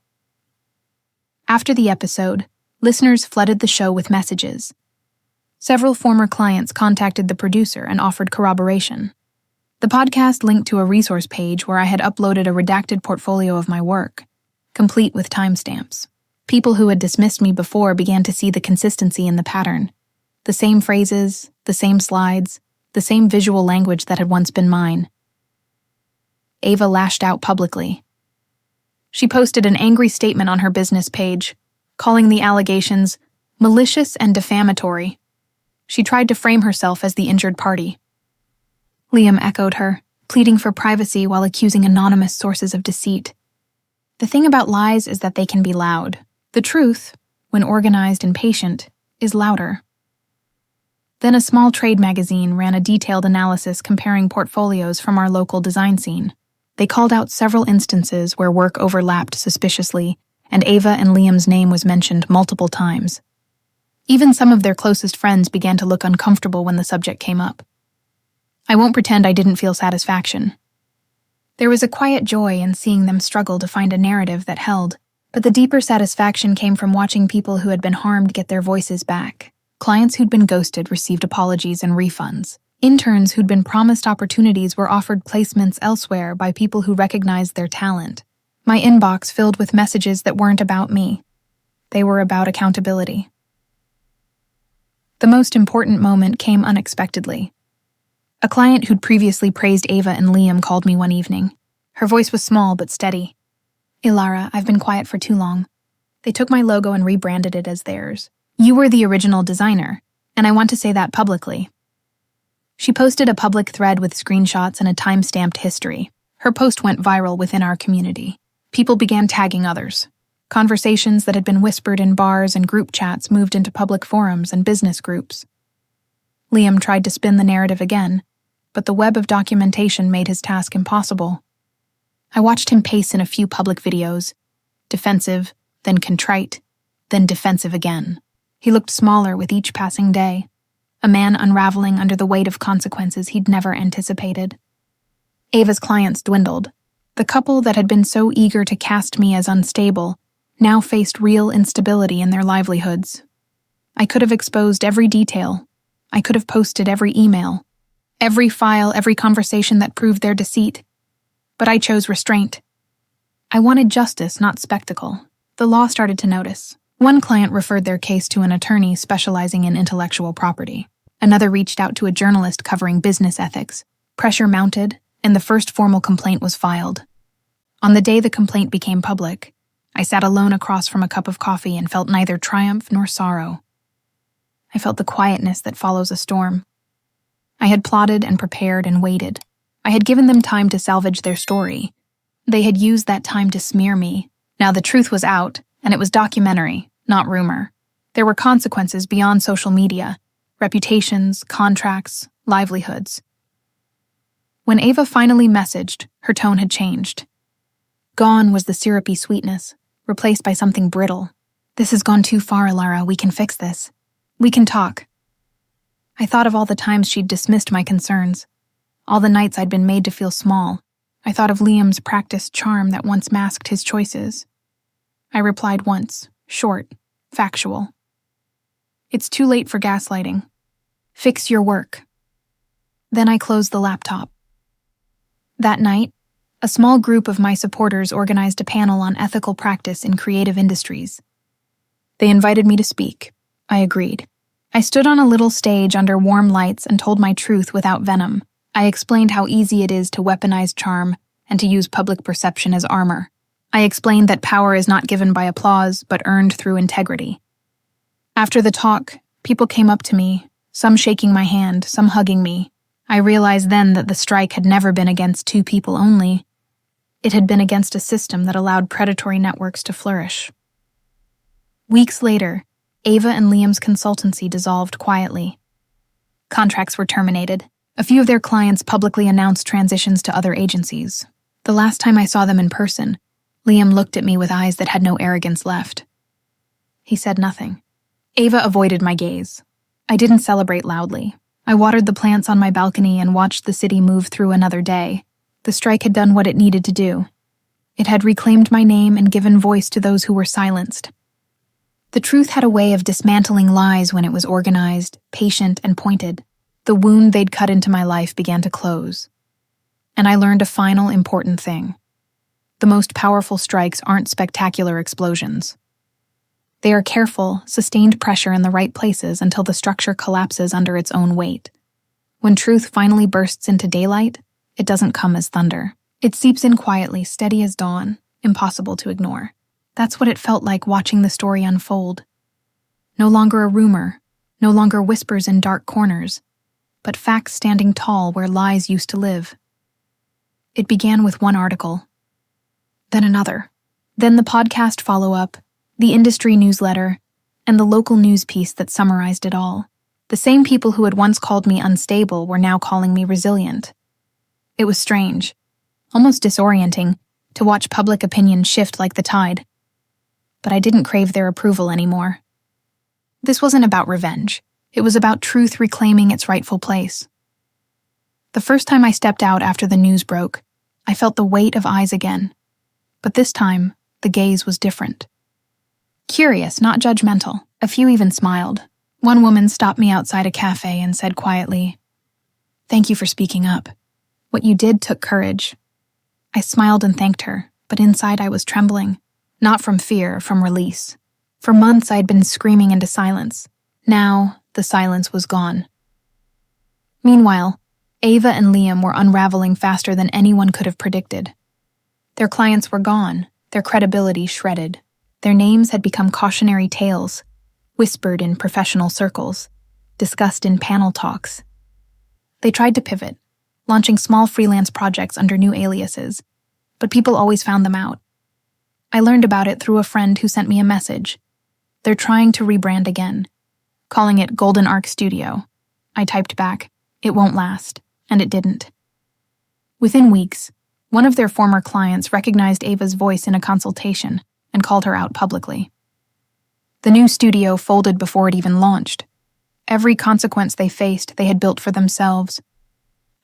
After the episode, listeners flooded the show with messages. Several former clients contacted the producer and offered corroboration. The podcast linked to a resource page where I had uploaded a redacted portfolio of my work, complete with timestamps. People who had dismissed me before began to see the consistency in the pattern. The same phrases, the same slides, the same visual language that had once been mine. Ava lashed out publicly. She posted an angry statement on her business page, calling the allegations malicious and defamatory. She tried to frame herself as the injured party. Liam echoed her, pleading for privacy while accusing anonymous sources of deceit. The thing about lies is that they can be loud. The truth, when organized and patient, is louder. Then a small trade magazine ran a detailed analysis comparing portfolios from our local design scene. They called out several instances where work overlapped suspiciously, and Ava and Liam's name was mentioned multiple times. Even some of their closest friends began to look uncomfortable when the subject came up. I won't pretend I didn't feel satisfaction. There was a quiet joy in seeing them struggle to find a narrative that held, but the deeper satisfaction came from watching people who had been harmed get their voices back. Clients who'd been ghosted received apologies and refunds. Interns who'd been promised opportunities were offered placements elsewhere by people who recognized their talent. My inbox filled with messages that weren't about me. They were about accountability. The most important moment came unexpectedly. A client who'd previously praised Ava and Liam called me one evening. Her voice was small but steady. "Elara, I've been quiet for too long. They took my logo and rebranded it as theirs. You were the original designer, and I want to say that publicly." She posted a public thread with screenshots and a time-stamped history. Her post went viral within our community. People began tagging others. Conversations that had been whispered in bars and group chats moved into public forums and business groups. Liam tried to spin the narrative again, but the web of documentation made his task impossible. I watched him pace in a few public videos, defensive, then contrite, then defensive again. He looked smaller with each passing day, a man unraveling under the weight of consequences he'd never anticipated. Ava's clients dwindled. The couple that had been so eager to cast me as unstable now faced real instability in their livelihoods. I could have exposed every detail. I could have posted every email, every file, every conversation that proved their deceit. But I chose restraint. I wanted justice, not spectacle. The law started to notice. One client referred their case to an attorney specializing in intellectual property. Another reached out to a journalist covering business ethics. Pressure mounted, and the first formal complaint was filed. On the day the complaint became public, I sat alone across from a cup of coffee and felt neither triumph nor sorrow. I felt the quietness that follows a storm. I had plotted and prepared and waited. I had given them time to salvage their story. They had used that time to smear me. Now the truth was out, and it was documentary, not rumor. There were consequences beyond social media, reputations, contracts, livelihoods. When Ava finally messaged, her tone had changed. Gone was the syrupy sweetness, replaced by something brittle. "This has gone too far, Elara. We can fix this. We can talk." I thought of all the times she'd dismissed my concerns, all the nights I'd been made to feel small. I thought of Liam's practiced charm that once masked his choices. I replied once, short, factual. "It's too late for gaslighting. Fix your work." Then I closed the laptop. That night, a small group of my supporters organized a panel on ethical practice in creative industries. They invited me to speak. I agreed. I stood on a little stage under warm lights and told my truth without venom. I explained how easy it is to weaponize charm and to use public perception as armor. I explained that power is not given by applause, but earned through integrity. After the talk, people came up to me, some shaking my hand, some hugging me. I realized then that the strike had never been against two people only. It had been against a system that allowed predatory networks to flourish. Weeks later, Ava and Liam's consultancy dissolved quietly. Contracts were terminated. A few of their clients publicly announced transitions to other agencies. The last time I saw them in person, Liam looked at me with eyes that had no arrogance left. He said nothing. Ava avoided my gaze. I didn't celebrate loudly. I watered the plants on my balcony and watched the city move through another day. The strike had done what it needed to do. It had reclaimed my name and given voice to those who were silenced. The truth had a way of dismantling lies when it was organized, patient, and pointed. The wound they'd cut into my life began to close. And I learned a final important thing. The most powerful strikes aren't spectacular explosions. They are careful, sustained pressure in the right places until the structure collapses under its own weight. When truth finally bursts into daylight, it doesn't come as thunder. It seeps in quietly, steady as dawn, impossible to ignore. That's what it felt like watching the story unfold. No longer a rumor, no longer whispers in dark corners, but facts standing tall where lies used to live. It began with one article, then another, then the podcast follow-up, the industry newsletter, and the local news piece that summarized it all. The same people who had once called me unstable were now calling me resilient. It was strange, almost disorienting, to watch public opinion shift like the tide. But I didn't crave their approval anymore. This wasn't about revenge. It was about truth reclaiming its rightful place. The first time I stepped out after the news broke, I felt the weight of eyes again. But this time, the gaze was different. Curious, not judgmental. A few even smiled. One woman stopped me outside a cafe and said quietly, "Thank you for speaking up. What you did took courage." I smiled and thanked her, but inside I was trembling. Not from fear, from release. For months I'd been screaming into silence. Now, the silence was gone. Meanwhile, Ava and Liam were unraveling faster than anyone could have predicted. Their clients were gone, their credibility shredded. Their names had become cautionary tales, whispered in professional circles, discussed in panel talks. They tried to pivot, launching small freelance projects under new aliases, but people always found them out. I learned about it through a friend who sent me a message. They're trying to rebrand again, calling it Golden Arc Studio. I typed back, "It won't last," and it didn't. Within weeks, one of their former clients recognized Ava's voice in a consultation. and called her out publicly. The new studio folded before it even launched. Every consequence they faced, they had built for themselves.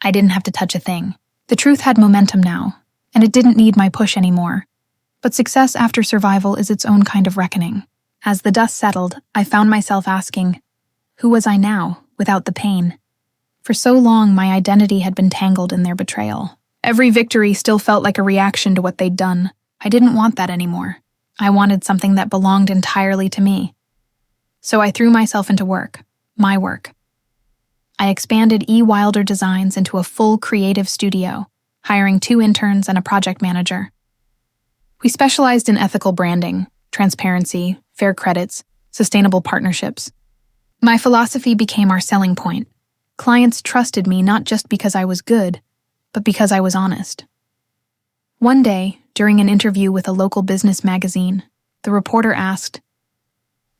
I didn't have to touch a thing. The truth had momentum now, and it didn't need my push anymore. But success after survival is its own kind of reckoning. As the dust settled, I found myself asking, who was I now, without the pain? For so long, my identity had been tangled in their betrayal. Every victory still felt like a reaction to what they'd done. I didn't want that anymore. I wanted something that belonged entirely to me. So I threw myself into work, my work. I expanded E. Wilder Designs into a full creative studio, hiring 2 interns and a project manager. We specialized in ethical branding, transparency, fair credits, sustainable partnerships. My philosophy became our selling point. Clients trusted me not just because I was good, but because I was honest. One day, during an interview with a local business magazine, the reporter asked,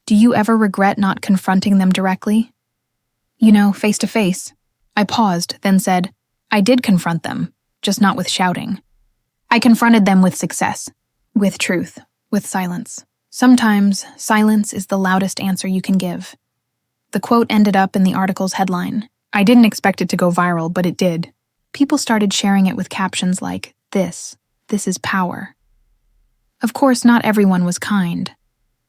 "Do you ever regret not confronting them directly? Face to face." I paused, then said, "I did confront them, just not with shouting. I confronted them with success, with truth, with silence. Sometimes, silence is the loudest answer you can give." The quote ended up in the article's headline. I didn't expect it to go viral, but it did. People started sharing it with captions like, This is power." Of course, not everyone was kind.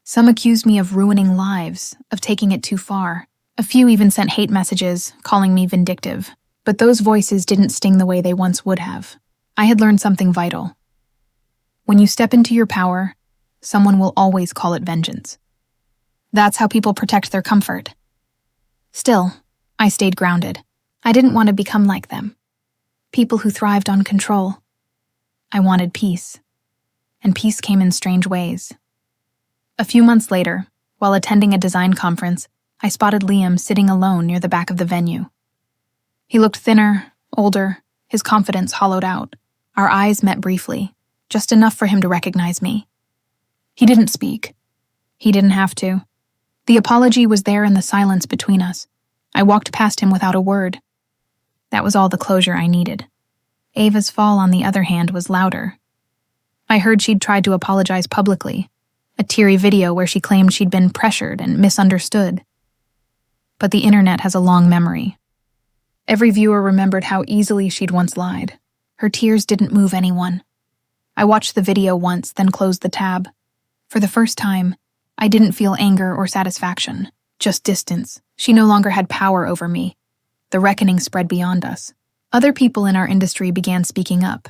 Some accused me of ruining lives, of taking it too far. A few even sent hate messages, calling me vindictive. But those voices didn't sting the way they once would have. I had learned something vital. When you step into your power, someone will always call it vengeance. That's how people protect their comfort. Still, I stayed grounded. I didn't want to become like them. People who thrived on control. I wanted peace. And peace came in strange ways. A few months later, while attending a design conference, I spotted Liam sitting alone near the back of the venue. He looked thinner, older, his confidence hollowed out. Our eyes met briefly, just enough for him to recognize me. He didn't speak. He didn't have to. The apology was there in the silence between us. I walked past him without a word. That was all the closure I needed. Ava's fall, on the other hand, was louder. I heard she'd tried to apologize publicly, a teary video where she claimed she'd been pressured and misunderstood. But the internet has a long memory. Every viewer remembered how easily she'd once lied. Her tears didn't move anyone. I watched the video once, then closed the tab. For the first time, I didn't feel anger or satisfaction, just distance. She no longer had power over me. The reckoning spread beyond us. Other people in our industry began speaking up.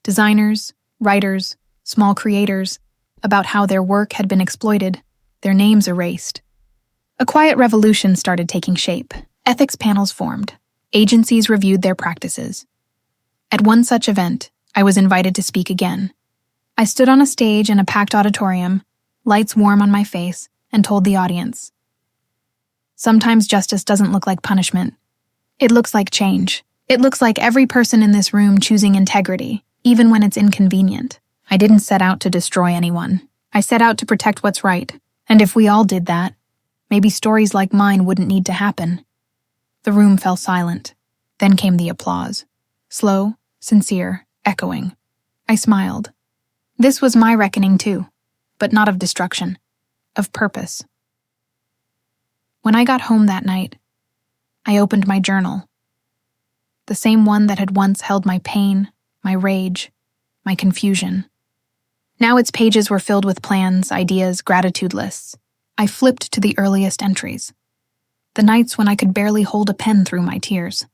Designers, writers, small creators, about how their work had been exploited, their names erased. A quiet revolution started taking shape. Ethics panels formed. Agencies reviewed their practices. At one such event, I was invited to speak again. I stood on a stage in a packed auditorium, lights warm on my face, and told the audience, "Sometimes justice doesn't look like punishment. It looks like change. It looks like every person in this room choosing integrity, even when it's inconvenient. I didn't set out to destroy anyone. I set out to protect what's right. And if we all did that, maybe stories like mine wouldn't need to happen." The room fell silent. Then came the applause. Slow, sincere, echoing. I smiled. This was my reckoning too, but not of destruction, of purpose. When I got home that night, I opened my journal. The same one that had once held my pain, my rage, my confusion. Now its pages were filled with plans, ideas, gratitude lists. I flipped to the earliest entries. The nights when I could barely hold a pen through my tears.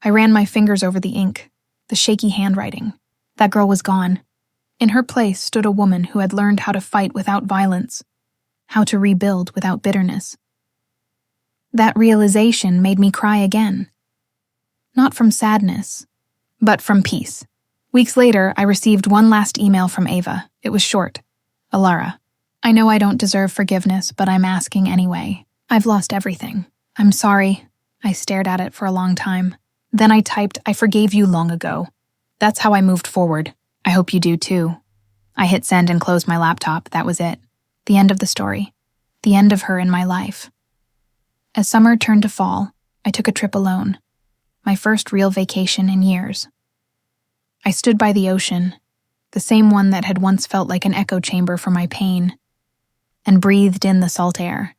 I ran my fingers over the ink, the shaky handwriting. That girl was gone. In her place stood a woman who had learned how to fight without violence, how to rebuild without bitterness. That realization made me cry again. Not from sadness, but from peace. Weeks later, I received one last email from Ava. It was short. "Elara, I know I don't deserve forgiveness, but I'm asking anyway. I've lost everything. I'm sorry." I stared at it for a long time. Then I typed, "I forgave you long ago." That's how I moved forward. I hope you do too. I hit send and closed my laptop. That was it. The end of the story. The end of her in my life. As summer turned to fall, I took a trip alone. My first real vacation in years. I stood by the ocean, the same one that had once felt like an echo chamber for my pain, and breathed in the salt air.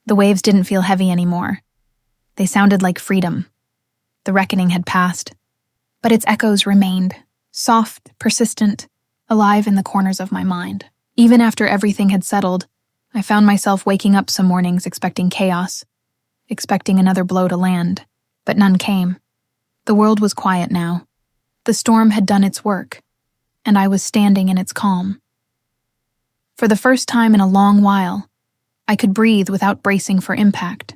The waves didn't feel heavy anymore. They sounded like freedom. The reckoning had passed, but its echoes remained, soft, persistent, alive in the corners of my mind. Even after everything had settled, I found myself waking up some mornings expecting chaos, expecting another blow to land, but none came. The world was quiet now. The storm had done its work, and I was standing in its calm. For the first time in a long while, I could breathe without bracing for impact.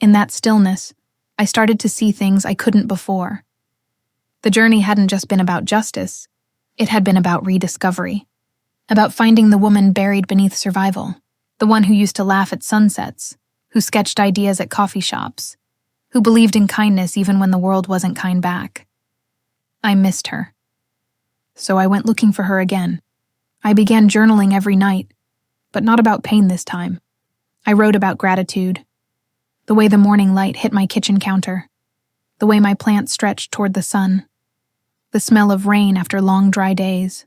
In that stillness, I started to see things I couldn't before. The journey hadn't just been about justice, it had been about rediscovery, about finding the woman buried beneath survival, the one who used to laugh at sunsets, who sketched ideas at coffee shops, who believed in kindness even when the world wasn't kind back. I missed her. So I went looking for her again. I began journaling every night, but not about pain this time. I wrote about gratitude, the way the morning light hit my kitchen counter, the way my plants stretched toward the sun, the smell of rain after long dry days.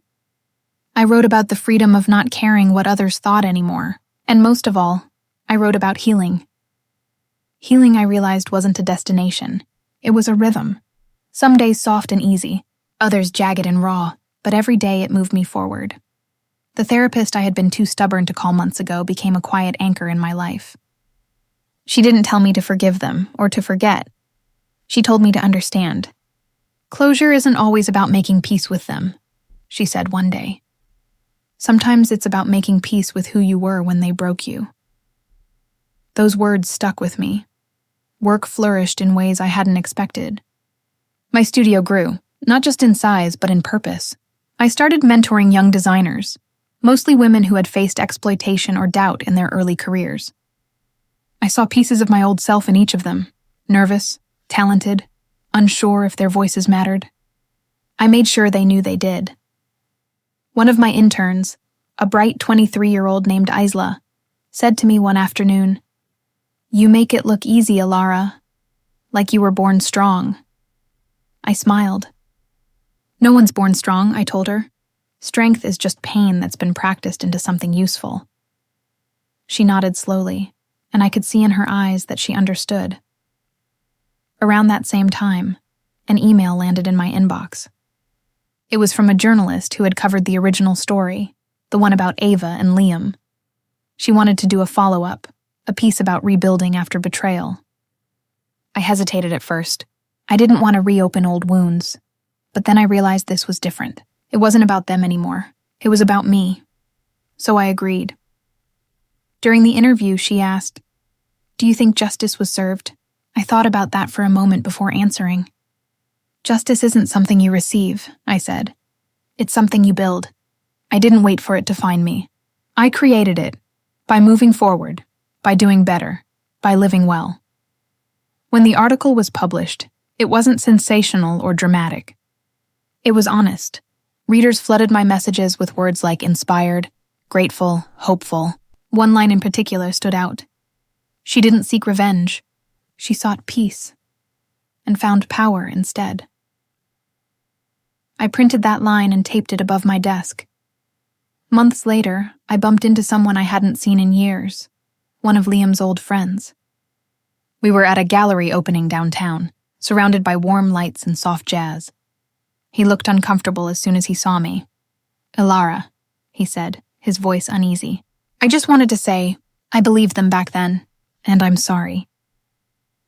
I wrote about the freedom of not caring what others thought anymore, and most of all, I wrote about healing. Healing, I realized, wasn't a destination. It was a rhythm. Some days soft and easy, others jagged and raw, but every day it moved me forward. The therapist I had been too stubborn to call months ago became a quiet anchor in my life. She didn't tell me to forgive them or to forget. She told me to understand. Closure isn't always about making peace with them, she said one day. Sometimes it's about making peace with who you were when they broke you. Those words stuck with me. Work flourished in ways I hadn't expected. My studio grew, not just in size, but in purpose. I started mentoring young designers, mostly women who had faced exploitation or doubt in their early careers. I saw pieces of my old self in each of them, nervous, talented, unsure if their voices mattered. I made sure they knew they did. One of my interns, a bright 23-year-old named Isla, said to me one afternoon, "You make it look easy, Elara, like you were born strong." I smiled. "No one's born strong," I told her. "Strength is just pain that's been practiced into something useful." She nodded slowly, and I could see in her eyes that she understood. Around that same time, an email landed in my inbox. It was from a journalist who had covered the original story, the one about Ava and Liam. She wanted to do a follow-up, a piece about rebuilding after betrayal. I hesitated at first. I didn't want to reopen old wounds, but then I realized this was different. It wasn't about them anymore. It was about me. So I agreed. During the interview, she asked, "Do you think justice was served?" I thought about that for a moment before answering. "Justice isn't something you receive," I said. "It's something you build." I didn't wait for it to find me. I created it, by moving forward, by doing better, by living well. When the article was published, it wasn't sensational or dramatic. It was honest. Readers flooded my messages with words like inspired, grateful, hopeful. One line in particular stood out. She didn't seek revenge. She sought peace, and found power instead. I printed that line and taped it above my desk. Months later, I bumped into someone I hadn't seen in years, one of Liam's old friends. We were at a gallery opening downtown, surrounded by warm lights and soft jazz. He looked uncomfortable as soon as he saw me. "Elara," he said, his voice uneasy. "I just wanted to say, I believed them back then, and I'm sorry."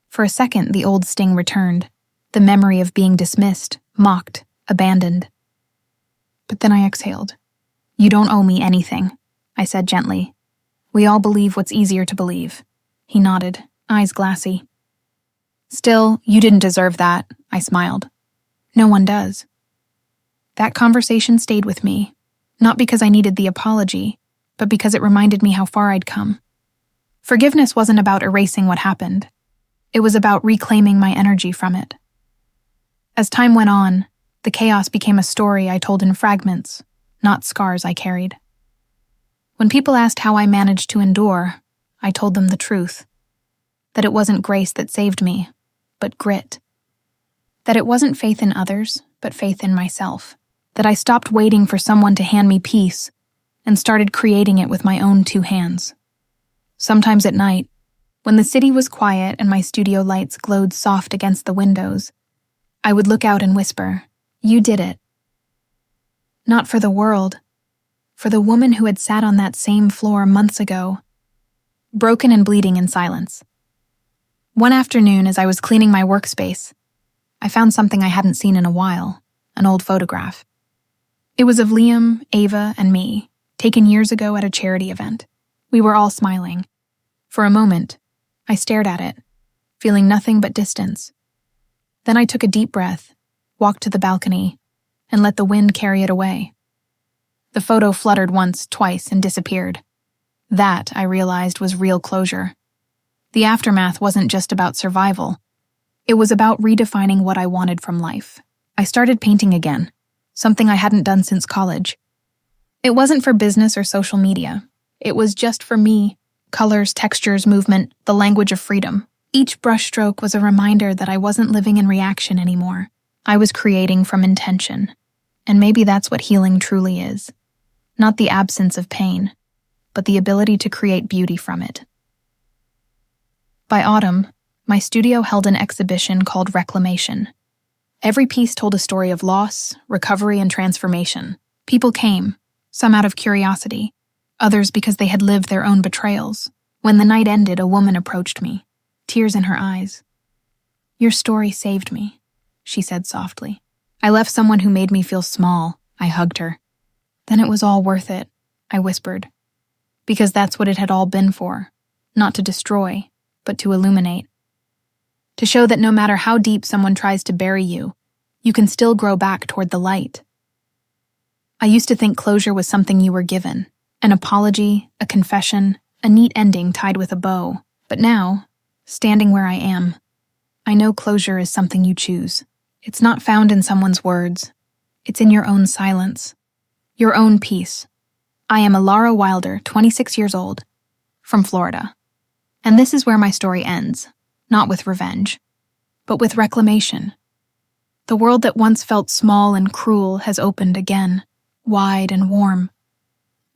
For a second, the old sting returned, the memory of being dismissed, mocked, abandoned. But then I exhaled. "You don't owe me anything," I said gently. "We all believe what's easier to believe." He nodded, eyes glassy. "Still, you didn't deserve that," I smiled. "No one does." That conversation stayed with me, not because I needed the apology, but because it reminded me how far I'd come. Forgiveness wasn't about erasing what happened. It was about reclaiming my energy from it. As time went on, the chaos became a story I told in fragments, not scars I carried. When people asked how I managed to endure, I told them the truth. That it wasn't grace that saved me, but grit. That it wasn't faith in others, but faith in myself. that I stopped waiting for someone to hand me peace and started creating it with my own 2 hands. Sometimes at night, when the city was quiet and my studio lights glowed soft against the windows, I would look out and whisper, "You did it." Not for the world, for the woman who had sat on that same floor months ago, broken and bleeding in silence. One afternoon, as I was cleaning my workspace, I found something I hadn't seen in a while, an old photograph. It was of Liam, Ava, and me, taken years ago at a charity event. We were all smiling. For a moment, I stared at it, feeling nothing but distance. Then I took a deep breath, walked to the balcony, and let the wind carry it away. The photo fluttered once, twice, and disappeared. That, I realized, was real closure. The aftermath wasn't just about survival. It was about redefining what I wanted from life. I started painting again, something I hadn't done since college. It wasn't for business or social media. It was just for me. Colors, textures, movement, the language of freedom. Each brushstroke was a reminder that I wasn't living in reaction anymore. I was creating from intention. And maybe that's what healing truly is. Not the absence of pain, but the ability to create beauty from it. By autumn, my studio held an exhibition called Reclamation. Every piece told a story of loss, recovery, and transformation. People came, some out of curiosity, others because they had lived their own betrayals. When the night ended, a woman approached me, tears in her eyes. "Your story saved me," she said softly. "I left someone who made me feel small." I hugged her. "Then it was all worth it," I whispered. Because that's what it had all been for. Not to destroy, but to illuminate. To show that no matter how deep someone tries to bury you, you can still grow back toward the light. I used to think closure was something you were given. An apology, a confession, a neat ending tied with a bow. But now, standing where I am, I know closure is something you choose. It's not found in someone's words. It's in your own silence. Your own peace. I am Elara Wilder, 26 years old, from Florida. And this is where my story ends, not with revenge, but with reclamation. The world that once felt small and cruel has opened again, wide and warm.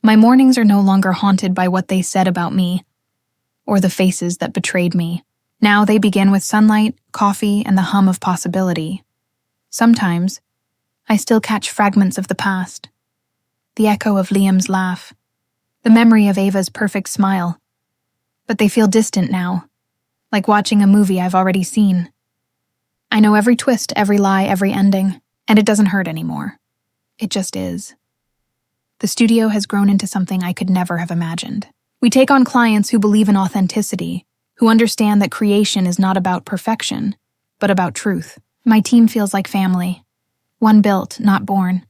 My mornings are no longer haunted by what they said about me, or the faces that betrayed me. Now they begin with sunlight, coffee, and the hum of possibility. Sometimes, I still catch fragments of the past. The echo of Liam's laugh, the memory of Ava's perfect smile. But they feel distant now, like watching a movie I've already seen. I know every twist, every lie, every ending, and it doesn't hurt anymore. It just is. The studio has grown into something I could never have imagined. We take on clients who believe in authenticity, who understand that creation is not about perfection, but about truth. My team feels like family. One built, not born.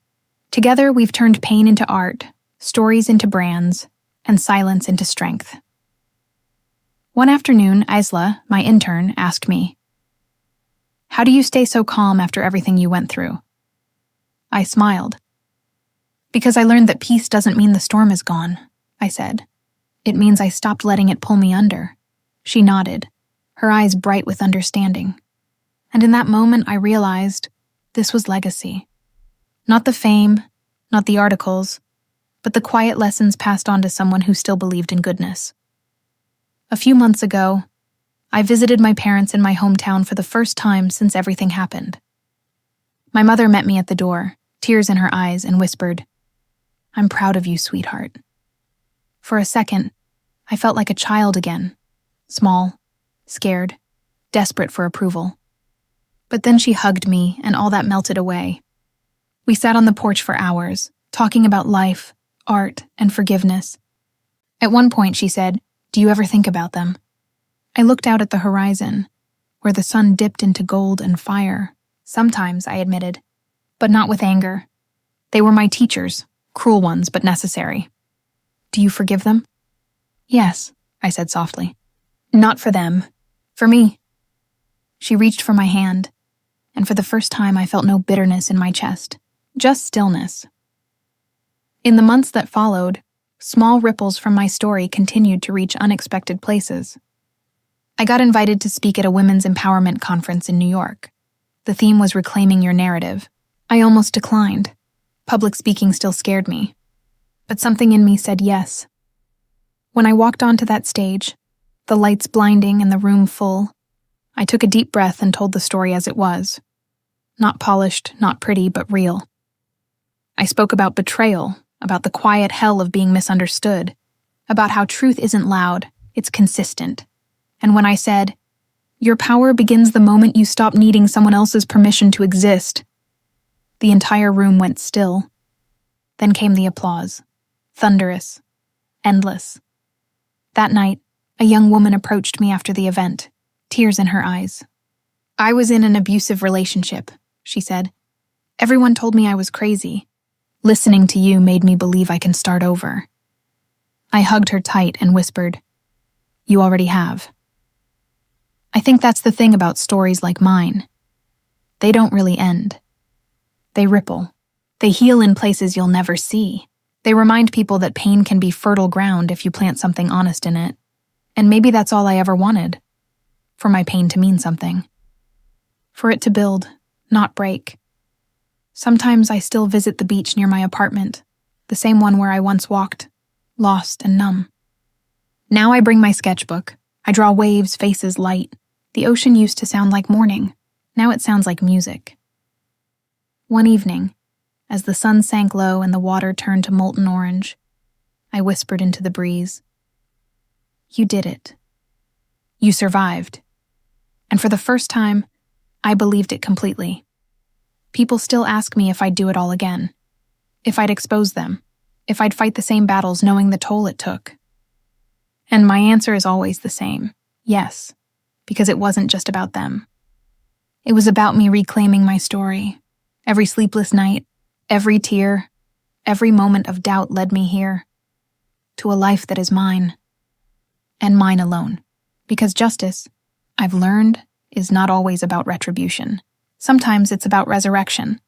Together, we've turned pain into art, stories into brands, and silence into strength. One afternoon, Isla, my intern, asked me, "How do you stay so calm after everything you went through?" I smiled. "Because I learned that peace doesn't mean the storm is gone," I said. "It means I stopped letting it pull me under." She nodded, her eyes bright with understanding. And in that moment, I realized this was legacy. Not the fame, not the articles, but the quiet lessons passed on to someone who still believed in goodness. A few months ago, I visited my parents in my hometown for the first time since everything happened. My mother met me at the door, tears in her eyes, and whispered, "I'm proud of you, sweetheart." For a second, I felt like a child again, small, scared, desperate for approval. But then she hugged me, and all that melted away. We sat on the porch for hours, talking about life, art, and forgiveness. At one point, she said, "Do you ever think about them?" I looked out at the horizon, where the sun dipped into gold and fire. Sometimes, I admitted, but not with anger. They were my teachers, cruel ones, but necessary. "Do you forgive them?" "Yes," I said softly. "Not for them. For me." She reached for my hand, and for the first time I felt no bitterness in my chest, just stillness. In the months that followed, small ripples from my story continued to reach unexpected places. I got invited to speak at a women's empowerment conference in New York. The theme was reclaiming your narrative. I almost declined. Public speaking still scared me, but something in me said yes. When I walked onto that stage, the lights blinding and the room full, I took a deep breath and told the story as it was. Not polished, not pretty, but real. I spoke about betrayal, about the quiet hell of being misunderstood, about how truth isn't loud, it's consistent. And when I said, "Your power begins the moment you stop needing someone else's permission to exist," the entire room went still. Then came the applause. Thunderous. Endless. That night, a young woman approached me after the event, tears in her eyes. "I was in an abusive relationship," she said. "Everyone told me I was crazy. Listening to you made me believe I can start over." I hugged her tight and whispered, "You already have." I think that's the thing about stories like mine. They don't really end. They ripple. They heal in places you'll never see. They remind people that pain can be fertile ground if you plant something honest in it. And maybe that's all I ever wanted. For my pain to mean something. For it to build, not break. Sometimes I still visit the beach near my apartment, the same one where I once walked, lost and numb. Now I bring my sketchbook. I draw waves, faces, light. The ocean used to sound like morning. Now it sounds like music. One evening, as the sun sank low and the water turned to molten orange, I whispered into the breeze, "You did it. You survived." And for the first time, I believed it completely. People still ask me if I'd do it all again, if I'd expose them, if I'd fight the same battles knowing the toll it took. And my answer is always the same, yes, because it wasn't just about them. It was about me reclaiming my story. Every sleepless night, every tear, every moment of doubt led me here, to a life that is mine, and mine alone. Because justice, I've learned, is not always about retribution. Sometimes it's about resurrection.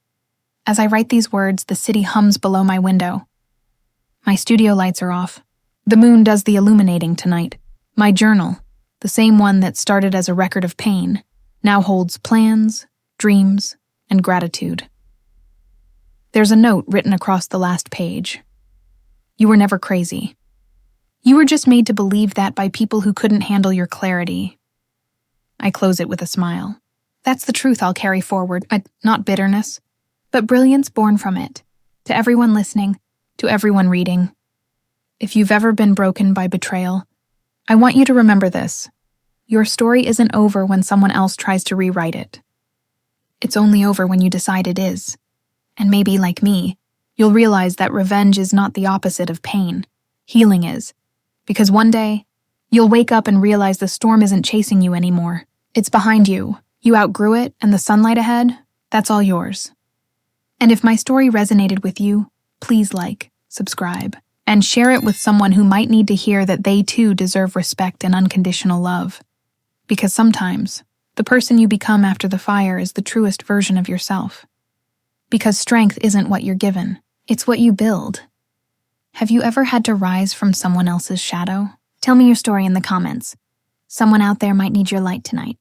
As I write these words, the city hums below my window. My studio lights are off. The moon does the illuminating tonight. My journal, the same one that started as a record of pain, now holds plans, dreams, and gratitude. There's a note written across the last page. You were never crazy. You were just made to believe that by people who couldn't handle your clarity. I close it with a smile. That's the truth I'll carry forward, not bitterness, but brilliance born from it. To everyone listening, to everyone reading. If you've ever been broken by betrayal, I want you to remember this. Your story isn't over when someone else tries to rewrite it. It's only over when you decide it is. And maybe, like me, you'll realize that revenge is not the opposite of pain. Healing is. Because one day, you'll wake up and realize the storm isn't chasing you anymore. It's behind you. You outgrew it, and the sunlight ahead, that's all yours. And if my story resonated with you, please like, subscribe, and share it with someone who might need to hear that they too deserve respect and unconditional love. Because sometimes, the person you become after the fire is the truest version of yourself. Because strength isn't what you're given, it's what you build. Have you ever had to rise from someone else's shadow? Tell me your story in the comments. Someone out there might need your light tonight.